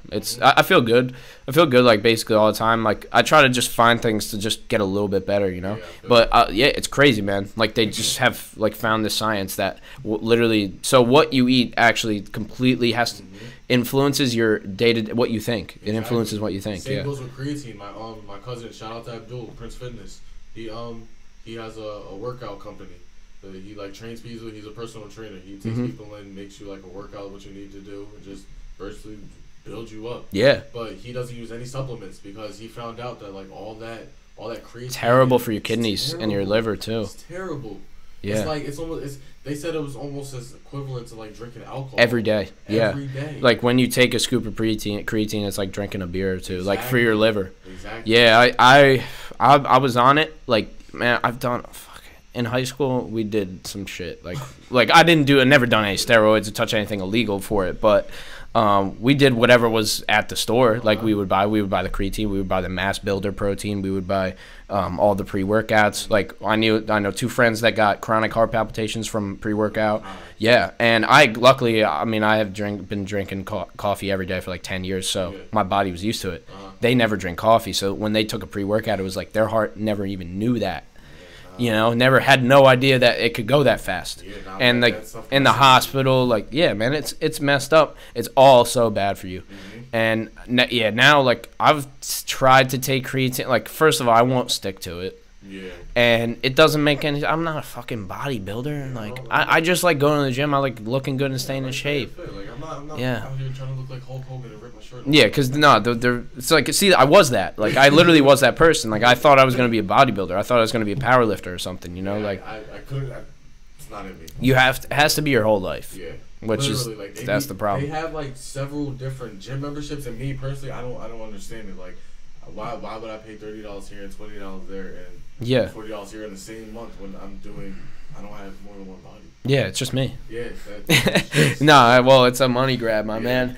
I feel good. I feel good like basically all the time. Like I try to just find things to just get a little bit better, you know. Yeah, but yeah, it's crazy, man. Like they just have like found this science that literally, so what you eat actually completely has to influences your what you think. It influences what you think. Same goes with creatine. My cousin, shout out to Abdul, Prince Fitness. He has a workout company. He like trains people. He's a personal trainer. He takes people in, makes you like a workout, what you need to do, and just virtually build you up. Yeah. But he doesn't use any supplements because he found out that like all that creatine, terrible for your kidneys and your liver too. It's terrible. Yeah. It's almost they said it was almost as equivalent to like drinking alcohol every day. Yeah. Every day. Like when you take a scoop of creatine, it's like drinking a beer or two, like for your liver. Exactly. Yeah. I was on it. Like, man, I've done. In high school, we did some shit. Like I never done any steroids or touch anything illegal for it, but we did whatever was at the store. Like we would buy the creatine, we would buy the mass builder protein, we would buy all the pre-workouts. Like I know 2 friends that got chronic heart palpitations from pre-workout. Yeah, and I have been drinking coffee every day for like 10 years, so my body was used to it. They never drink coffee, so when they took a pre-workout, it was like their heart never even knew that. You know, had no idea that it could go that fast. Yeah, and like in the hospital, like, yeah, man, it's messed up. It's all so bad for you. And yeah, now like I've tried to take creatine. Like, first of all, I won't stick to it. Yeah. And it doesn't make any. I'm not a fucking bodybuilder. Like I just like going to the gym. I like looking good and staying in shape. Like I'm not out here trying to look like Hulk Hogan and rip my shirt off. Yeah, because it's like, see, I was that. Like I literally was that person. Like I thought I was gonna be a bodybuilder. I thought I was gonna be a power lifter or something. You know, like I couldn't. It's not in me. You have to. It has to be your whole life. Yeah. Which literally, is like, that's the problem. They have like several different gym memberships, and me personally, I don't understand it. Like, why would I pay $30 here and $20 there and $40 here in the same month when I don't have more than one body? Yeah, it's just me. Yeah. No, well, it's a money grab, my man.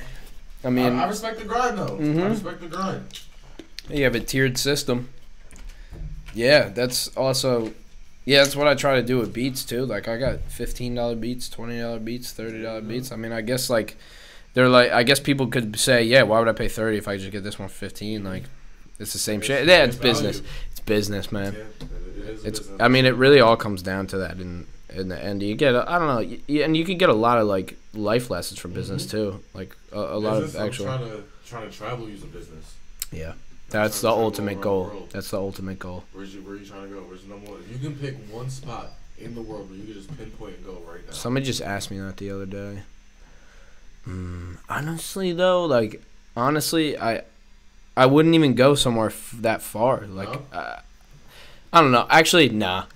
I mean, I respect the grind though. I respect the grind. You have a tiered system. Yeah, that's also. Yeah, that's what I try to do with beats too. Like I got $15 beats, $20 beats, $30 beats. I mean, I guess like they're like, I guess people could say, yeah, why would I pay $30 if I could just get this one for 15? Like it's the same shit. Yeah, it's business. It's business, man. Yeah, it is it's. business. I mean, it really all comes down to that. In the end, you get. I don't know, and you can get a lot of like life lessons from business too. Like a lot of actual. I'm trying to travel using business. Yeah. That's the ultimate goal. That's the ultimate goal. Where are you trying to go? Where's the number one? If you can pick one spot in the world where you can just pinpoint and go right now. Somebody just asked me that the other day. Honestly, though, like, I wouldn't even go somewhere that far. Like, no? I don't know. Actually, nah,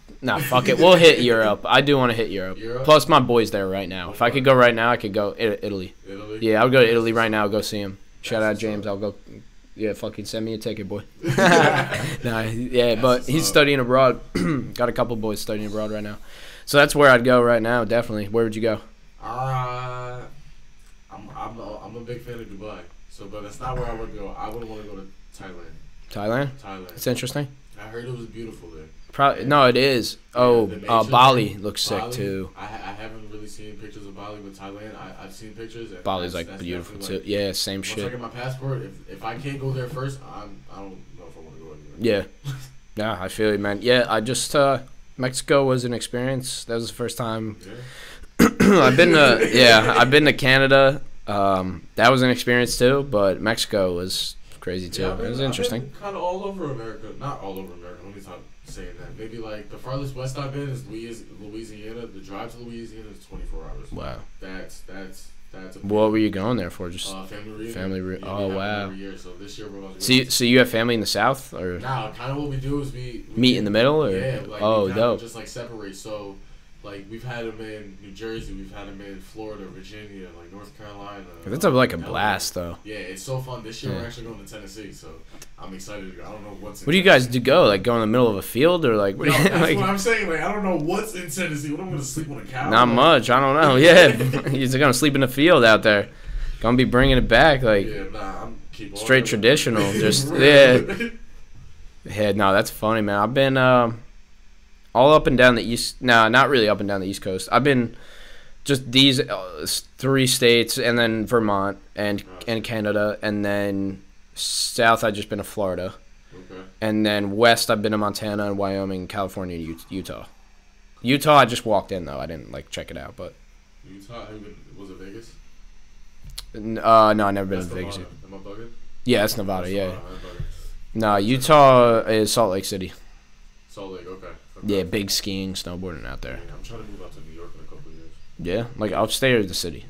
fuck it. We'll hit Europe. I do want to hit Europe. Plus, my boy's there right now. If I could go right now, I could go Italy. Italy? Yeah, I would go to Italy right now. Go see him. Shout out James. I'll go. Yeah, fucking send me a ticket, boy. Yeah, but he's studying abroad. Got a couple boys studying abroad right now. So that's where I'd go right now, definitely. Where would you go? I'm a big fan of Dubai. So, but that's not where I would go. I would want to go to Thailand. Thailand? Thailand. It's interesting. I heard it was beautiful there. Probably no, it is. Bali looks sick too. I haven't really seen pictures of Bali, but Thailand, I've seen pictures. And Bali's like beautiful too. Like, yeah, same shit. Once I get my passport, if I can't go there first, I don't know if I want to go anywhere. Yeah, yeah, I feel you, man. Yeah, I just Mexico was an experience. That was the first time. Yeah. I've been to Canada. That was an experience too, but Mexico was crazy too. Yeah, it was interesting. Kind of all over America, not all over America. Let me talk. saying that. Maybe like the farthest west I've been is Louisiana. The drive to Louisiana is 24 hours. Wow. That's what were you going there for? Just family reunion. Yeah, oh wow. Every year, so this year we're going to so you have family in the South, or now kind of what we do is we meet in the middle, or yeah, like oh, we dope. Just like separate. So like we've had them in New Jersey, we've had them in Florida, Virginia, like North Carolina. That's like a blast, though. Yeah, it's so fun. This year we're actually going to Tennessee, so I'm excited to go. I don't know what's. What do you guys do? Go like go in the middle of a field, or like? No, that's like, what I'm saying. Like I don't know what's in Tennessee. What I'm going to sleep on a couch? Not much. I don't know. Yeah, you're gonna sleep in the field out there. Gonna be bringing it back, like I'm straight traditional. Just yeah. Yeah, no, that's funny, man. I've been all up and down the east. No, not really up and down the East Coast. I've been just these 3 states, and then Vermont and Canada, and then south. I've just been to Florida, and then west. I've been to Montana and Wyoming, California, and Utah. Utah, I just walked in though. I didn't like check it out, but Utah. Was it Vegas? No, I've never been to Vegas. Am I bugging? Yeah, that's Nevada. Yeah. No, Utah is Salt Lake City. Salt Lake, okay. Yeah, big skiing, snowboarding out there. Yeah, I'm trying to move out to New York in a couple of years. Yeah, like upstate of the city.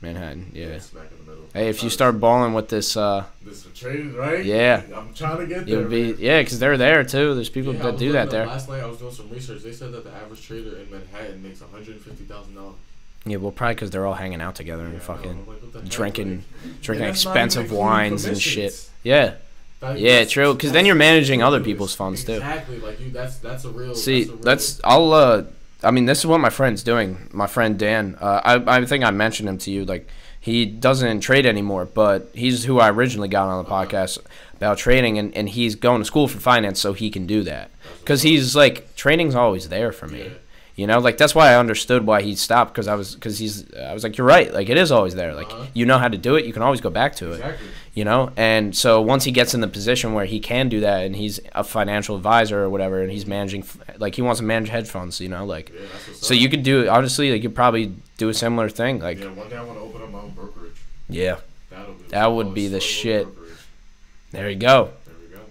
Manhattan, yeah. Smack in the middle. Hey, if you start balling with this, this trade, right? Yeah. I'm trying to get there. Yeah, because they're there too. There's people that do that there. Last night I was doing some research. They said that the average trader in Manhattan makes $150,000. Yeah, well, probably because they're all hanging out together and fucking like, drinking expensive wines and shit. Yeah. Yeah, true. Because then you're managing other people's funds too. Exactly. Like that's a real. See, I mean, this is what my friend's doing. My friend Dan. I think I mentioned him to you. Like, he doesn't trade anymore, but he's who I originally got on the podcast about trading, and he's going to school for finance so he can do that. Because he's like, trading's always there for me. Yeah. You know, like that's why I understood why he stopped, because I was like, you're right, like it is always there, like you know how to do it, you can always go back to it, you know. And so once he gets in the position where he can do that, and he's a financial advisor or whatever, and he's managing, like he wants to manage hedge funds, you know, like so you could do, honestly, like you probably do a similar thing, like one day I want to open up my own brokerage. Yeah, that would be the shit. There you go.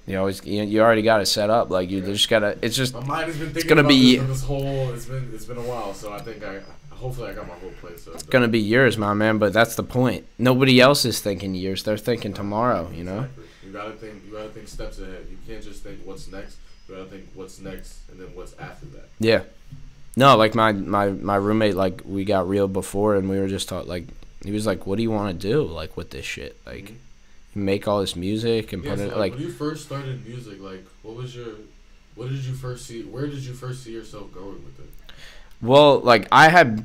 You already got it set up. Like you just gotta. It's just. My mind has been thinking about this whole. It's been a while, so I think hopefully I got my whole place. So it's gonna be years, my man. But that's the point. Nobody else is thinking years. They're thinking tomorrow. You know. Exactly. You gotta think steps ahead. You can't just think what's next. You gotta think what's next and then what's after that. Yeah. No, like my roommate, like we got real before, and we were just like, he was like, "What do you want to do, like with this shit, like?" Mm-hmm. Make all this music and put it like when you first started music, like where did you first see yourself going with it? Well, like I had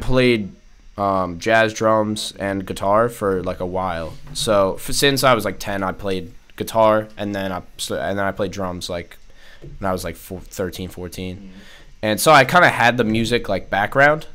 played jazz drums and guitar for like a while. So since I was like 10, I played guitar, and then I played drums like when I was like 13, 14. Mm-hmm. And so I kind of had the music like background,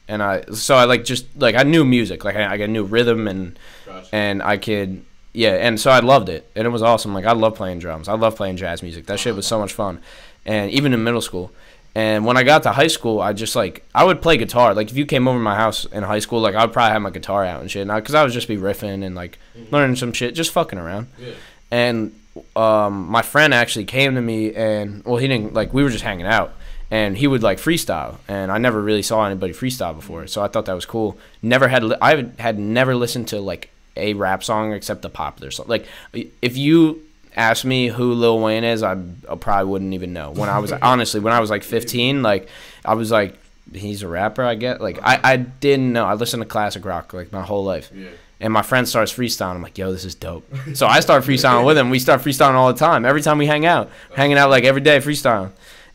and I like just like I knew music, like I knew rhythm and. Gotcha. And I could, yeah, and so I loved it, and it was awesome. Like I love playing drums, I love playing jazz music. That shit was so much fun, and even in middle school. And when I got to high school, I just like I would play guitar. Like if you came over to my house in high school, like I would probably have my guitar out and shit, because I would just be riffing and like learning some shit, just fucking around. Yeah. And my friend actually came to me, and well, he didn't like we were just hanging out. And he would like freestyle, and I never really saw anybody freestyle before, so I thought that was cool. I had never listened to like a rap song except the popular song. Like if you asked me who Lil Wayne is, I probably wouldn't even know. When I was honestly, when I was like 15, like I was like, he's a rapper, I get. Like I didn't know. I listened to classic rock like my whole life. Yeah. And my friend starts freestyling. I'm like, yo, this is dope. So I start freestyling with him. We start freestyling all the time. Every time we hanging out like every day freestyling.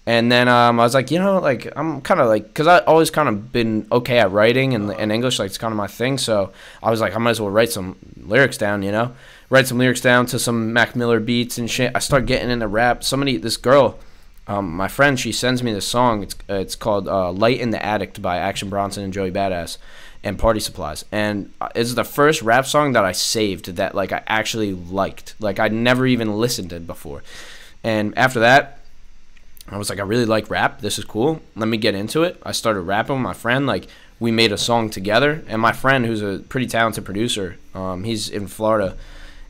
And then I was like, you know, like I'm kind of like, because I always kind of been okay at writing and English, like it's kind of my thing. So I was like, I might as well write some lyrics down, you know, write some lyrics down to some Mac Miller beats and shit. I started getting into rap. This girl, my friend, she sends me this song. It's called Light in the Attic by Action Bronson and Joey Badass and Party Supplies. And it's the first rap song that I saved that like I actually liked. Like I'd never even listened to it before. And after that, I was like, I really like rap. This is cool. Let me get into it. I started rapping with my friend. Like, we made a song together. And my friend, who's a pretty talented producer, he's in Florida,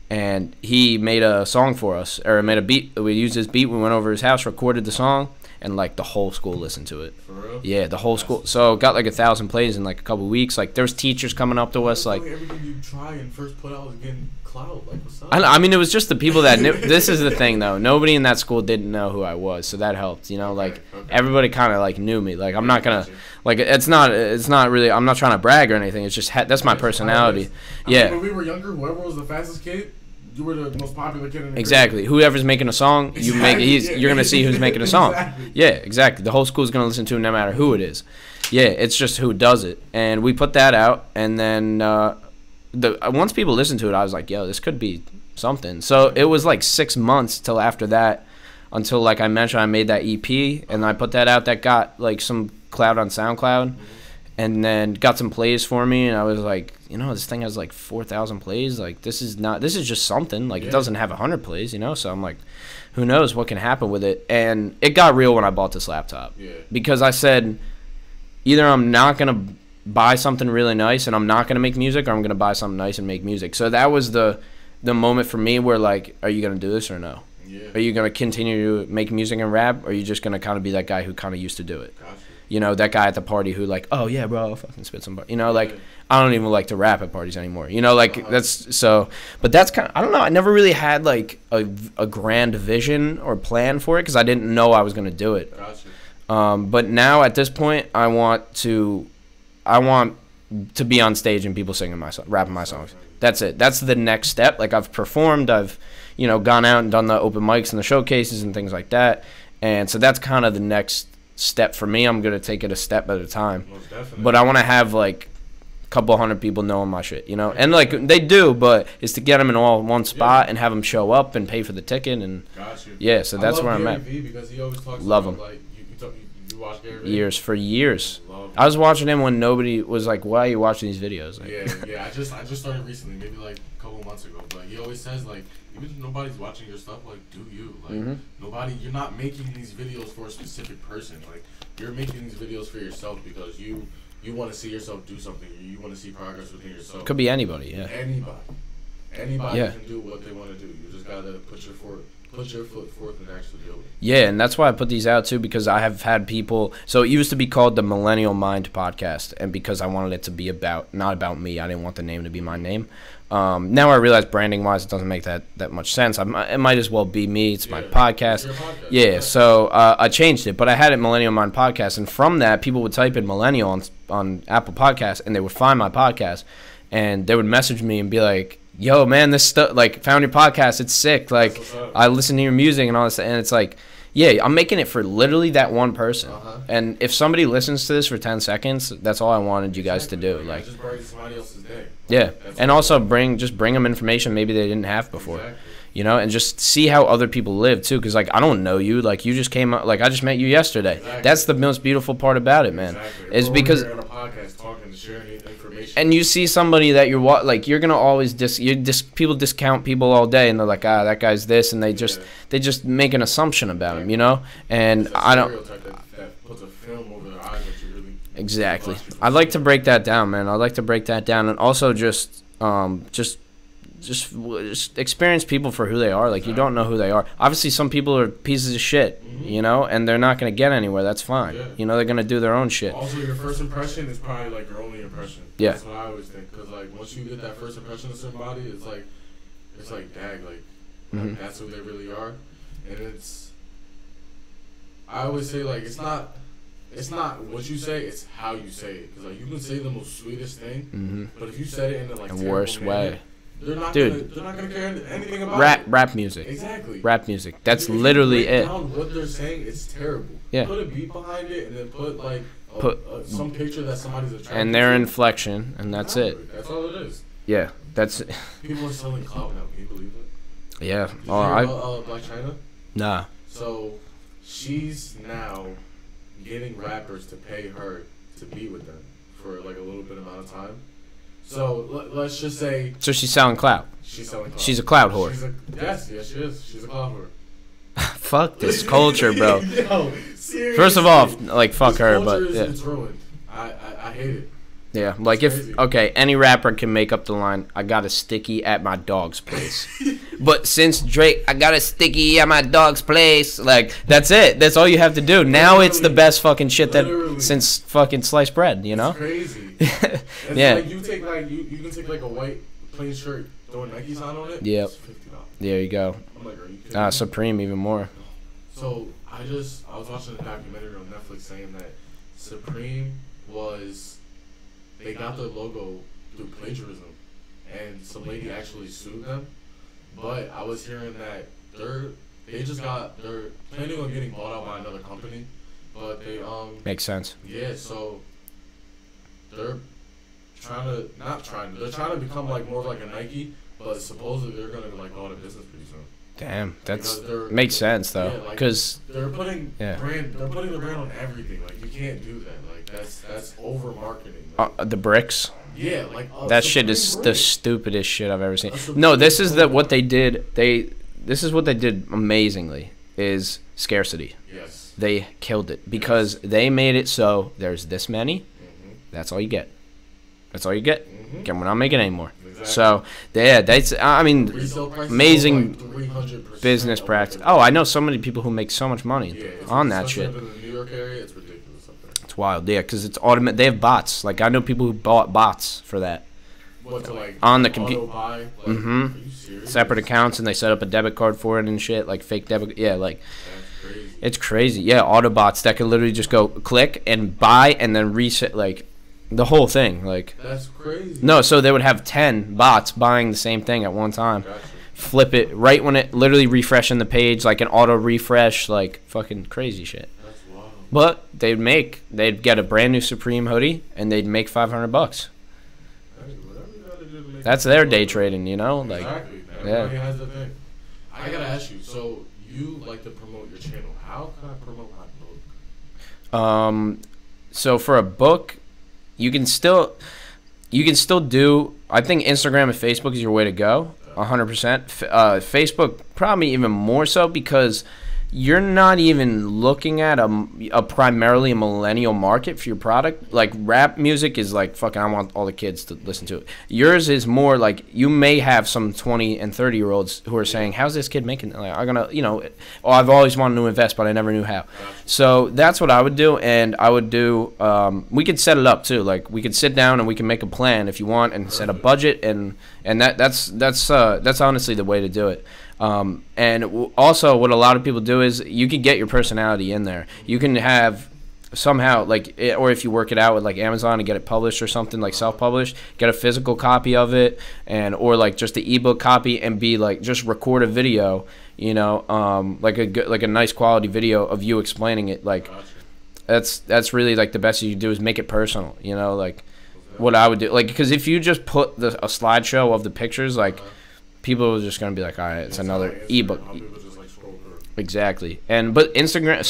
and he made a song for us, or made a beat. We used his beat. We went over his house, recorded the song, and like the whole school listened to it. For real? Yeah, the whole school. So it got like 1,000 plays in like a couple weeks. Like there's teachers coming up to us like. Everything you try and first put out is getting clout. Like what's up? I mean, it was just the people that knew. This is the thing though. Nobody in that school didn't know who I was, so that helped. You know, like everybody kind of like knew me. Like I'm not gonna. Like it's not really. I'm not trying to brag or anything. It's just that's my personality. I mean, when we were younger, whoever was the fastest kid, you were the most popular kid in the Exactly. grade. Whoever's making a song, you make. You're gonna see who's making a song. Exactly. Yeah, exactly. The whole school's gonna listen to it no matter who it is. Yeah, it's just who does it, and we put that out, and then once people listened to it, I was like, yo, this could be something. So it was like 6 months till after that, until like I mentioned, I made that EP, and I put that out. That got like some clout on SoundCloud, and then got some plays for me, and I was like, you know, this thing has like 4,000 plays. Like this is just something. Like it doesn't have 100 plays, you know. So I'm like, who knows what can happen with it? And it got real when I bought this laptop, because I said, either I'm not gonna buy something really nice and I'm not gonna make music, or I'm gonna buy something nice and make music. So that was the moment for me where like, are you gonna do this or no? Yeah. Are you gonna continue to make music and rap, or are you just gonna kind of be that guy who kind of used to do it? Gotcha. You know, that guy at the party who like, oh yeah, bro, I'll fucking spit some bar. You know, like I don't even like to rap at parties anymore. You know, like that's so. But that's kind of, I don't know. I never really had like a grand vision or plan for it, because I didn't know I was gonna do it. Gotcha. But now at this point, I want to be on stage and people singing my song, rapping my songs. That's it. That's the next step. Like I've performed, I've gone out and done the open mics and the showcases and things like that. And so that's kind of the next step for me. I'm gonna take it a step at a time. Most definitely. But I want to have like a couple hundred people knowing my shit, you know. And like they do, but it's to get them in all one spot and have them show up and pay for the ticket and. Got you. Yeah, so that's where I'm at. Because he always talks Love about, him. Like, you watch Gary Vee? Years. I was watching him when nobody was like, "Why are you watching these videos?" Like, yeah. I just started recently, maybe like a couple months ago. But he always says like, even if nobody's watching your stuff, like, do you? Like, you're not making these videos for a specific person. Like, you're making these videos for yourself because you want to see yourself do something. You want to see progress within yourself. Could be anybody, yeah. Anybody can do what they want to do. You just gotta put your foot forth and actually do it. Yeah, and that's why I put these out too, because I have had people. So it used to be called the Millennial Mind Podcast, and because I wanted it to be not about me, I didn't want the name to be my name. Now I realize branding wise, it doesn't make that much sense. It might as well be me. It's my podcast. It's your podcast. Yeah, so I changed it, but I had it Millennial Mind Podcast, and from that, people would type in Millennial on Apple Podcasts, and they would find my podcast, and they would message me and be like, yo, man, this stuff, like, found your podcast, it's sick, like, I listen to your music and all this, and it's like, yeah, I'm making it for literally that one person, and if somebody listens to this for 10 seconds, that's all I wanted you guys to do, like, just brighten somebody else's day. Yeah, and also bring them information maybe they didn't have before, you know, and just see how other people live, too, because, like, I don't know you, like, you just came up, like, I just met you yesterday. That's the most beautiful part about it, man, is because, on a podcast talking, sharing information. And you see somebody that you're gonna always people discount people all day, and they're like, that guy's this, and they just make an assumption about him, you know. And I don't. That puts a film over their eyes that you really. Exactly. I'd like to break that down, man. I'd like to break that down, and also just experience people for who they are. Like, you don't know who they are. Obviously, some people are pieces of shit, you know, and they're not going to get anywhere. That's fine. Yeah. You know, they're going to do their own shit. Also, your first impression is probably, like, your only impression. Yeah. That's what I always think. Because, like, once you get that first impression of somebody, it's like, dag, like, that's who they really are. And I always say, like, it's not what you say, it's how you say it. Because, like, you can say the most sweetest thing, but if you said it in the, like, the worst way. They're not gonna care anything about rap music. Exactly. Rap music. That's literally it. What they're saying, it's terrible. Yeah. Put a beat behind it, and then put like some picture that somebody's attracted and their inflection, and that's it. That's all it is. Yeah, that's. People are selling clout now. Can you believe it? Yeah. Did you hear about Black China? Nah. So she's now getting rappers to pay her to be with them for like a little bit amount of time. So let's just say. So she's selling clout. She's selling clout. She's a clout whore. Yes, she is. She's a clout whore. Fuck this culture, bro. Yo, seriously. First of all, like, fuck her, but yeah. It's ruined. I hate it. Yeah, like okay, any rapper can make up the line, I got a sticky at my dog's place. But since Drake, I got a sticky at my dog's place, like, that's it. That's all you have to do. Now it's the best fucking shit that since fucking sliced bread, you know? It's crazy. It's yeah. Like you take like you can take like a white plain shirt, throw a Nike sign on it. Yep. It's $50. There you go. I'm like, are you kidding me? Supreme even more. So I was watching a documentary on Netflix saying that Supreme they got their logo through plagiarism, and some lady actually sued them. But I was hearing that they're planning on getting bought out by another company, but they makes sense. Yeah, so they're they're trying to become like more like a Nike, but supposedly they're gonna like go out of business pretty soon. Damn, that's makes sense though, because they're putting the brand on everything. Like you can't do that. Like that's over marketing. Like, the bricks. Yeah, like that shit is the stupidest shit I've ever seen. No, this is what they did. This is what they did amazingly. Is scarcity. Yes. They killed it because they made it so there's this many. Mm-hmm. That's all you get. That's all you get. Mm-hmm. Okay, we're not making any more. Exactly. So that's amazing business practice. Oh, I know so many people who make so much money on that shit. In the New York area, it's ridiculous up there. It's wild, yeah, because it's automated. They have bots. Like I know people who bought bots for that. What, to like on the computer? Like, mm-hmm. Are you serious? Separate accounts, and they set up a debit card for it and shit, like fake debit. Yeah, like that's crazy. It's crazy. Yeah, Autobots that can literally just go click and buy and then reset, like the whole thing. Like that's crazy. No, so they would have 10 bots buying the same thing at one time. Gotcha. Flip it right when it literally refreshing the page, like an auto refresh, like fucking crazy shit. That's wild. But they'd get a brand new Supreme hoodie and they'd make $500. That's their day trading, you know? Like, exactly. Everybody has the thing. I gotta ask you. So you like to promote your channel? How can I promote my book? So for a book, you can still do. I think Instagram and Facebook is your way to go. 100%. Facebook probably even more so because you're not even looking at a primarily a millennial market for your product. Like rap music is like fucking I want all the kids to listen to it. Yours is more like you may have some 20 and 30-year-olds who are saying, how's this kid making, like, I'm gonna, I've always wanted to invest but I never knew how. So that's what I would do. And I would do we could set it up too. Like we could sit down and we can make a plan if you want and set a budget, and that's honestly the way to do it. And also what a lot of people do is you can get your personality in there. You can have somehow or if you work it out with like Amazon and get it published or something, like self-published, get a physical copy of it, or like just the ebook copy, and be like just record a video, like a nice quality video of you explaining it. Like that's really like the best you can do is make it personal, like what I would do, like, because if you just put a slideshow of the pictures, like people are just gonna be like, all right, it's another ebook. Exactly. But Instagram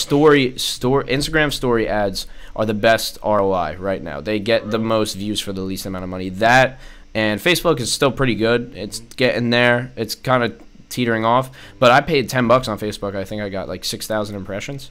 story ads are the best ROI right now. They get the most views for the least amount of money. That and Facebook is still pretty good. It's getting there. It's kind of teetering off. But I paid $10 on Facebook. I think I got like 6,000 impressions.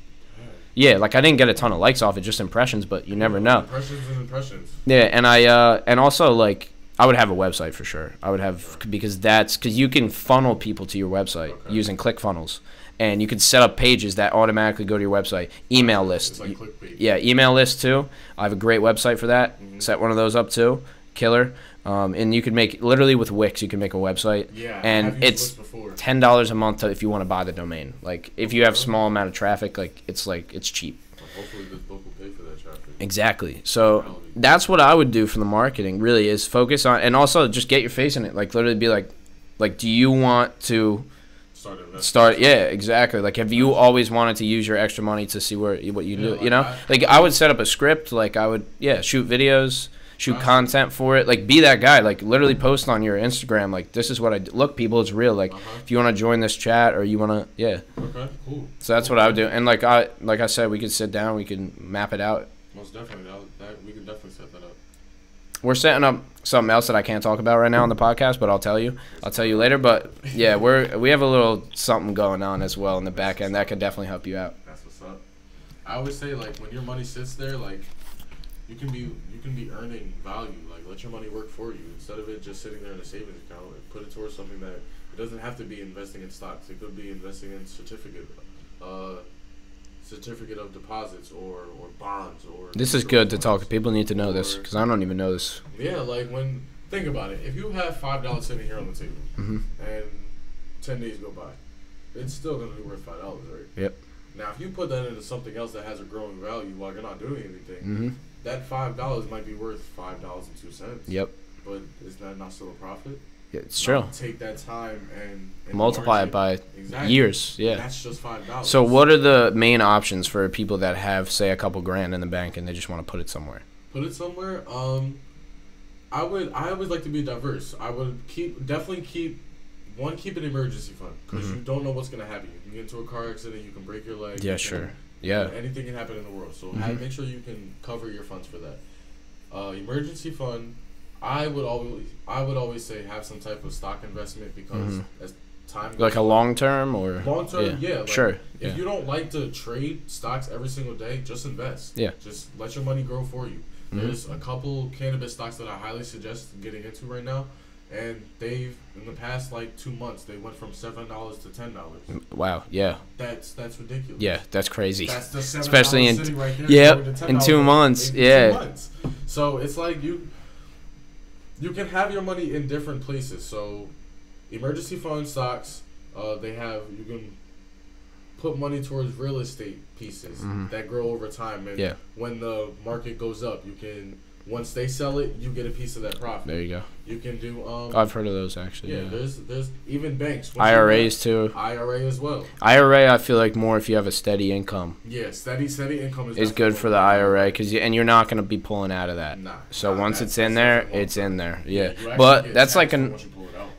Yeah, like I didn't get a ton of likes off it, just impressions. But you never know. Impressions. Yeah, and also like, I would have a website for sure. I would have, because you can funnel people to your website using ClickFunnels, and you can set up pages that automatically go to your website. Email list, like clickbait. Yeah, email list too. I have a great website for that. Set one of those up too, killer. And you could make literally with Wix, you can make a website. Yeah, and it's $10 a month if you want to buy the domain. Like if you have small amount of traffic, it's cheap. Hopefully this book will pay for that traffic. Exactly. So that's what I would do for the marketing, really, is focus on, and also just get your face in it. Like literally be like, do you want to start? Yeah, exactly. Like, have you always wanted to use your extra money to see what you do? Like I would set up a script. Like I would, shoot videos, shoot content for it. Like be that guy. Like literally post on your Instagram. Like this is what I do. Look, people, it's real. Like if you want to join this chat or you want to, Okay, cool. So that's what I would do. And like I said, we could sit down. We could map it out. Most definitely. We can definitely set that up. We're setting up something else that I can't talk about right now on the podcast, but I'll tell you later. But yeah, we have a little something going on as well in the back end that could definitely help you out. That's what's up. I always say, like, when your money sits there, like, be earning value. Like, let your money work for you instead of it just sitting there in a savings account. Like, put it towards something that it doesn't have to be investing in stocks. It could be investing in certificate of deposits or bonds or. This is good to talk. People need to know this because I don't even know this. Yeah, like think about it. If you have $5 sitting here on the table and 10 days go by, it's still gonna be worth $5, right? Yep. Now, if you put that into something else that has a growing value while you're not doing anything, that $5 might be worth $5.02. Yep. But is that not still a profit? Yeah, it's true. Take that time and multiply it by years. Yeah. That's just $5. So what are the main options for people that have, say, a couple grand in the bank and they just want to put it somewhere? Put it somewhere? I always like to be diverse. I would definitely keep an emergency fund because you don't know what's gonna happen. You can get into a car accident, you can break your leg. Yeah, sure. Yeah. Anything can happen in the world. So make sure you can cover your funds for that. Emergency fund. I would always say have some type of stock investment because as time goes like a long term or long term, yeah, like sure. If you don't like to trade stocks every single day, just invest. Yeah. Just let your money grow for you. There's a couple cannabis stocks that I highly suggest getting into right now, and they've in the past like 2 months they went from $7 to $10. Wow, yeah. That's ridiculous. Yeah, that's crazy. That's the $7 especially sitting right there in 2 months. In 2 months. So it's like you can have your money in different places. So emergency fund stocks, you can put money towards real estate pieces that grow over time, and when the market goes up, you can once they sell it, you get a piece of that profit. There you go. You can do. I've heard of those actually. Yeah, there's even banks. IRAs too. IRA as well. IRA, I feel like more if you have a steady income. Yeah, steady income is good for the IRA and you're not going to be pulling out of that. Nah. So once it's in there, it's in there. Yeah, but that's like an.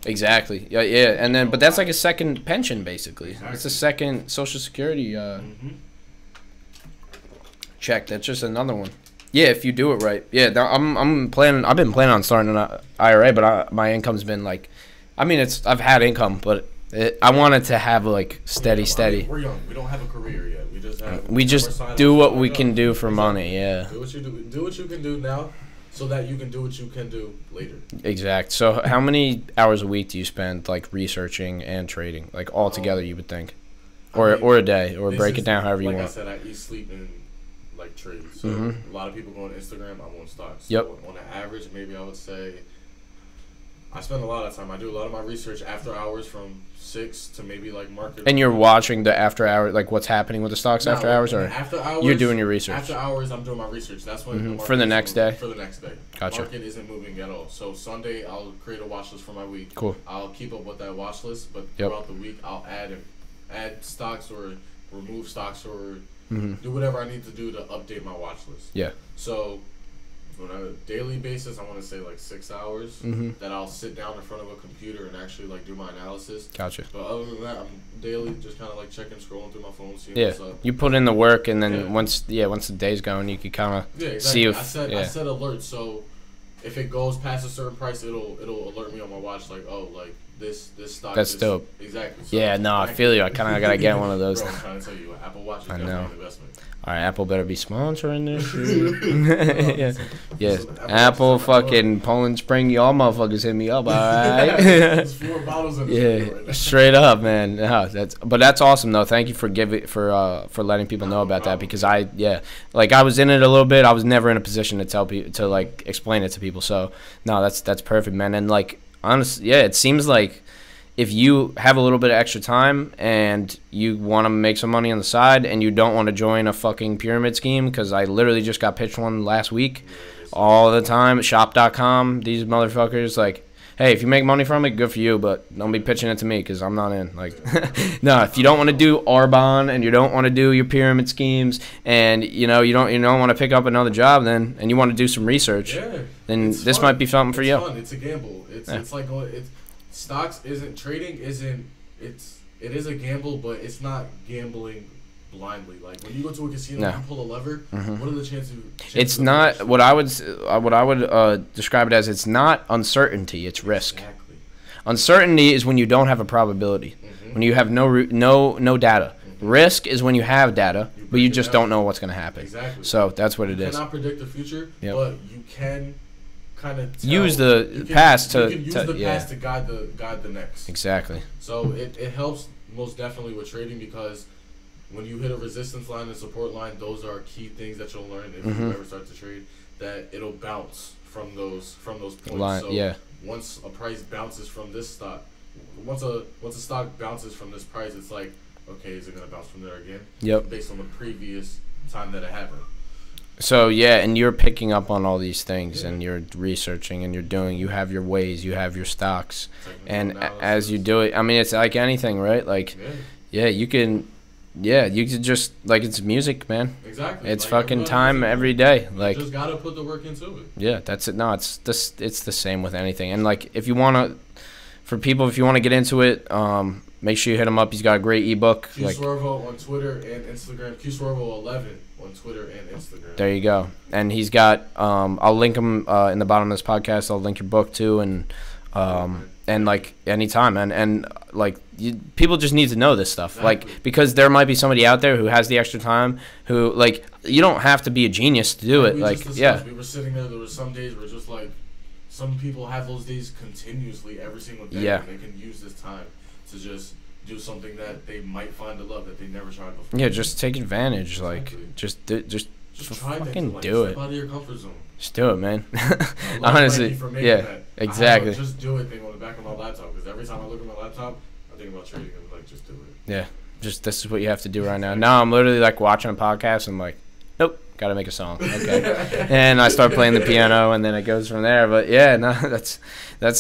Exactly. Yeah, and then but that's like a second pension basically. Exactly. It's a second Social Security check. That's just another one. Yeah, if you do it right. Yeah, I'm planning. I've been planning on starting an IRA, but my income's been like, I mean, I've had income, but I wanted to have like steady. We're young. We don't have a career yet. We just do what we can do for money. Yeah. Do what you do. Do what you can do now, so that you can do what you can do later. Exact. So how many hours a week do you spend like researching and trading, like all together? You would think, or a day, or break it down however you want. Like I said, I eat, sleep, and like trade. So a lot of people go on Instagram. I'm on stocks. Yep. So on an average, maybe I would say I spend a lot of time. I do a lot of my research after hours from 6 to maybe like market. And you're watching the after hours, like what's happening with the stocks after hours, or after hours, you're doing your research. After hours, I'm doing my research. That's when for the next day. For the next day. Gotcha. Market isn't moving at all. So Sunday, I'll create a watch list for my week. Cool. I'll keep up with that watch list, but throughout the week, I'll add stocks or remove stocks or do whatever I need to do to update my watch list. Yeah. So on a daily basis, I want to say like 6 hours that I'll sit down in front of a computer and actually like do my analysis. Gotcha. But other than that, I'm daily just kind of like checking, scrolling through my phone, seeing what's up. You put in the work, and then once the day's going, you can kind of see if. I set alerts, so if it goes past a certain price, it'll alert me on my watch like, oh, like this stock. That's dope. Exactly. So yeah, no, I feel you. I kind of gotta get one of those. Bro, I'm trying to tell you, Apple Watch is definitely an investment. All right, Apple better be sponsoring this shit. Yeah, Apple fucking Poland Spring, y'all motherfuckers hit me up, all right? There's 4 bottles in this right now. Straight up, man. No, that's awesome though. Thank you for letting people know about that, because I was in it a little bit. I was never in a position to tell people to like explain it to people. So no, that's perfect, man. And like honestly, it seems like if you have a little bit of extra time and you want to make some money on the side and you don't want to join a fucking pyramid scheme, because I literally just got pitched one last week all the time, shop.com, these motherfuckers, like, hey, if you make money from it, good for you, but don't be pitching it to me because I'm not in. Like, no, if you don't want to do Arbonne and you don't want to do your pyramid schemes and, you don't want to pick up another job then, and you want to do some research, then this might be something for you. It's fun. It's a gamble. It's like stocks it is a gamble, but it's not gambling blindly. Like when you go to a casino and you pull a lever, what are the chances? It's not what I would describe it as. It's not uncertainty. It's risk. Exactly. Uncertainty is when you don't have a probability, when you have no data. Risk is when you have data, but you just down. don't know what's going to happen. Exactly. So that's what it is. You cannot predict the future, but you can kind of use the past to past to guide the next. Exactly. So it helps most definitely with trading, because when you hit a resistance line and support line, those are key things that you'll learn if you ever start to trade, that it'll bounce from those points. So once a price bounces from this stock, once a stock bounces from this price, it's like, okay, is it gonna bounce from there again? Yep. Based on the previous time that it happened. So yeah, and you're picking up on all these things, and you're researching, and you have your ways, you have your stocks, and as you do it, I mean, it's like anything, right? Like, you can just, like, it's music, man. Exactly. It's like fucking time every day. Like, you just gotta put the work into it. Yeah, that's it. No, it's the same with anything. And like, if you wanna get into it, make sure you hit him up. He's got a great ebook. Q-Swervo on Twitter and Instagram. Q-Swervo 11 on Twitter and Instagram. There you go. And he's got, I'll link him in the bottom of this podcast. I'll link your book too, and like anytime, man. And like, people just need to know this stuff, like, because there might be somebody out there who has the extra time, who, like, you don't have to be a genius to do it. Like, we were sitting there. There were some days where just like, some people have those days continuously every single day. Yeah. And they can use this time to just do something that they might find a love that they never tried before. Yeah, just take advantage. Exactly. Like, just try fucking do it. Step out of your comfort zone. Just do it, man. Honestly, exactly. Just do it thing on the back of my laptop, because every time I look at my laptop, I think about trading. I'm like, just do it. Yeah, just this is what you have to do right now. Now I'm literally like watching a podcast. I'm like, nope, gotta make a song. Okay, and I start playing the piano, and then it goes from there. But yeah, no, that's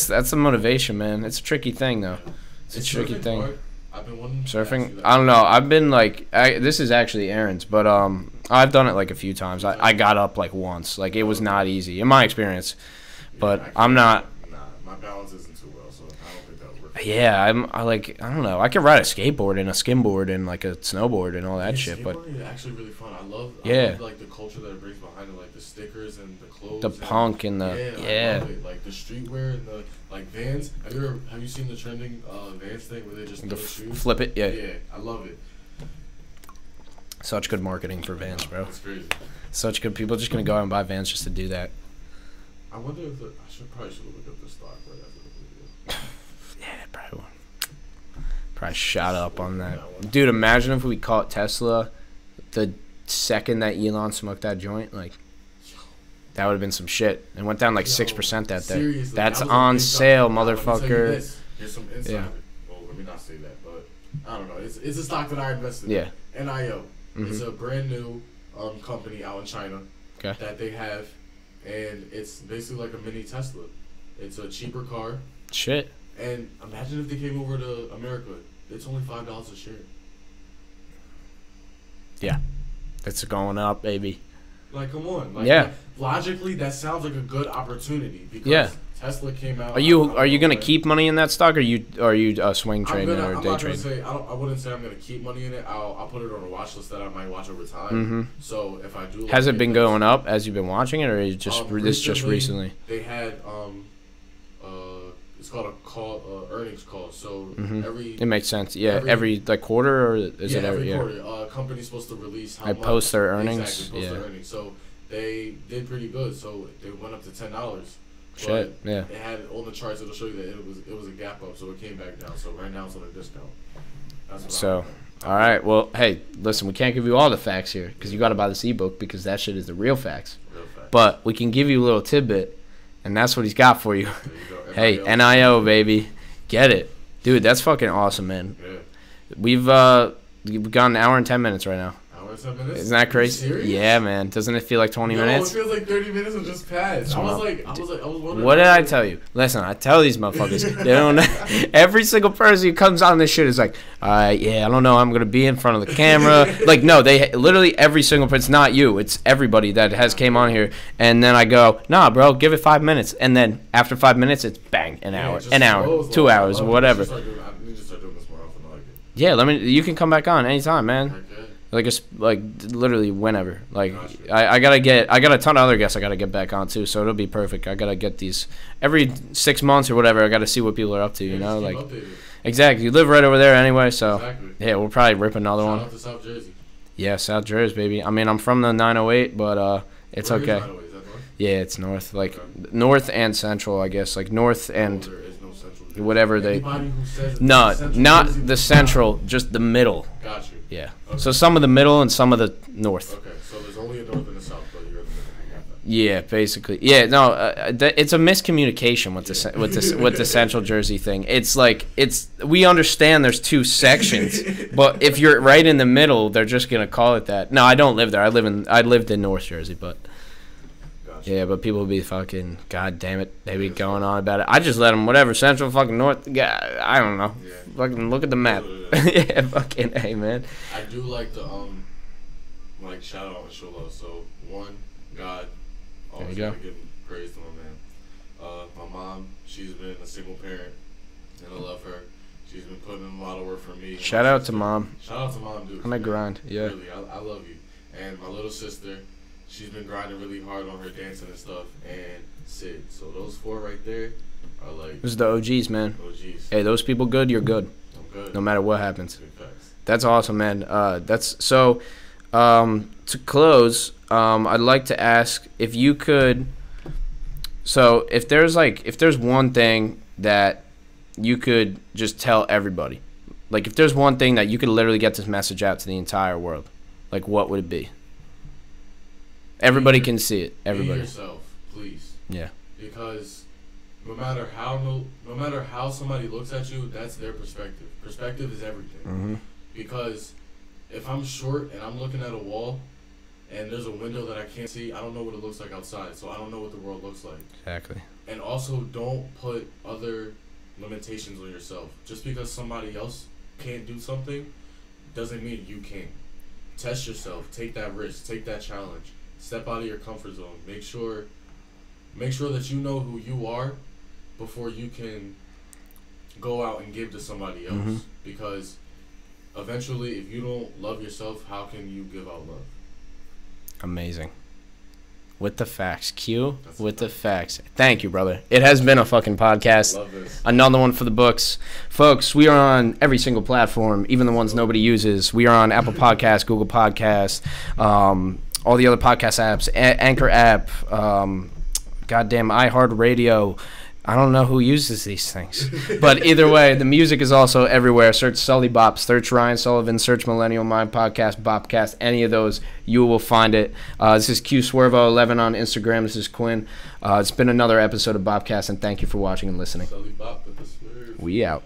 the motivation, man. It's a tricky thing, though. It's a tricky thing. Hard. I've been wanting surfing. I don't know. I've been like, this is actually Aaron's, but I've done it like a few times. I got up like once. Like, it was not easy in my experience, but I'm not. Nah, my balance isn't too well, so I don't think that'll work. Yeah, I don't know. I could ride a skateboard and a skimboard and like a snowboard and all that shit, but skateboarding is actually really fun. I love like the culture that it brings behind it, like the stickers and the clothes, the punk and the I love it. Like the streetwear and the like Vans. Have you seen the trending Vans thing where they just throw shoes? Flip it? Yeah. Yeah, I love it. Such good marketing for Vans, bro. That's crazy. Such good people just gonna go out and buy Vans just to do that. I wonder if I should look up the stock right after the video. Yeah, probably shot up on that. Dude, imagine if we caught Tesla the second that Elon smoked that joint. Like, that would have been some shit. It went down like 6% that day. Seriously, that's on sale, motherfucker. Here's some insight. Yeah. Well, let me not say that, but I don't know. It's a stock that I invested in. Yeah. NIO. It's a brand new company out in China that they have, and it's basically like a mini Tesla. It's a cheaper car. Shit. And imagine if they came over to America. It's only $5 a share. Yeah. That's going up, baby. Like, come on. Like, logically, that sounds like a good opportunity, because Tesla came out. Are you gonna keep money in that stock, or are you swing trading or day trading? I wouldn't say I'm gonna keep money in it. I'll put it on a watch list that I might watch over time. So if I do, has it been going up as you've been watching it, or is it just recently? They had it's called earnings call. So it makes sense. Yeah, every like quarter, or is it every quarter? Company's supposed to release how much post their earnings. Exactly, post their earnings. So they did pretty good. So they went up to $10. Shit, yeah. It had on the charts. It'll show you that it was a gap up, so it came back down. So right now it's on a discount. That's what all right. Well, hey, listen, we can't give you all the facts here, because you got to buy this ebook, because that shit is the real facts. But we can give you a little tidbit, and that's what he's got for you. Hey, NIO, baby, get it, dude. That's fucking awesome, man. Yeah. We've got an hour and 10 minutes right now. Isn't that crazy? Yeah, man. Doesn't it feel like 20 minutes? It feels like 30 minutes have just passed. I was wondering. What did I tell you? Listen, I tell these motherfuckers. They don't. Every single person who comes on this shit is like, yeah, I don't know. I'm gonna be in front of the camera. Like, no, they literally every single person. It's not you. It's everybody that has came on here. And then I go, nah, bro, give it 5 minutes. And then after 5 minutes, it's bang, an hour, 2 hours, whatever. I need to start doing this more often. Yeah, you can come back on anytime, man. Like literally whenever. Like, I got a ton of other guests I gotta get back on too, so it'll be perfect. I gotta get these every 6 months or whatever. I gotta see what people are up to, you know, like. Exactly. You live right over there anyway, so Exactly. yeah, we'll probably rip another Shout one. out to South Jersey. Yeah, South Jersey, baby. I mean, I'm from the 908, but it's Where is okay. 908? Is that north? Yeah, it's north, like Okay. north and central, I guess, like north and There is no Central Jersey. whatever they. Anybody who says No, Central not Jersey, the central, just the middle. Got you. Yeah. Okay. So some of the middle and some of the north. Okay, so there's only a north and a south, but you're in the middle. I got that. Yeah, basically. Yeah, no, it's a miscommunication with the Central Jersey thing. It's like we understand there's two sections, but if you're right in the middle, they're just gonna call it that. No, I don't live there. I lived in North Jersey, but Gotcha. yeah, but people would be fucking, god damn it, they be going on about it. I just let them whatever Central fucking North. Yeah, I don't know. Yeah. Fucking look at the map. Yeah, fucking hey man. I do like to like shout out and show love. So one, God, always There you go. gotta give praise to my man. My mom, she's been a single parent, and I love her. She's been putting in a lot of work for me. Shout out to mom. Shout out to mom, dude. On the grind, yeah. Really, I love you. And my little sister, she's been grinding really hard on her dancing and stuff. And Sid. So those four right there are like, This is the OGs, man. oh geez, Hey, those people good, you're good. I'm good. No matter what happens. Good facts. That's awesome, man. That's so. To close, I'd like to ask if you could. So if there's one thing that you could just tell everybody, like if there's one thing that you could literally get this message out to the entire world, like what would it be? Everybody can see it. Be Everybody. yourself, please. Yeah. Because no matter how somebody looks at you, that's their perspective. Perspective is everything. Mm-hmm. Because if I'm short and I'm looking at a wall and there's a window that I can't see, I don't know what it looks like outside, so I don't know what the world looks like. Exactly. And also, don't put other limitations on yourself. Just because somebody else can't do something doesn't mean you can't. Test yourself. Take that risk. Take that challenge. Step out of your comfort zone. Make sure that you know who you are before you can go out and give to somebody else. Mm-hmm. Because eventually, if you don't love yourself, how can you give out love? Amazing. With the facts, Q. That's With the fact. facts. Thank you, brother. It has been a fucking podcast. Love this. Another one for the books. Folks, we are on every single platform, even the ones nobody uses. We are on Apple Podcasts, Google Podcasts, all the other podcast apps, Anchor app, goddamn iHeartRadio. I don't know who uses these things. But either way, the music is also everywhere. Search Sully Bop, search Ryan Sullivan, search Millennial Mind Podcast, BOPCAST, any of those, you will find it. This is Q-Swervo 11 on Instagram. This is Quinn. It's been another episode of BOPCAST, and thank you for watching and listening. Sully Bop with the swerve. We out.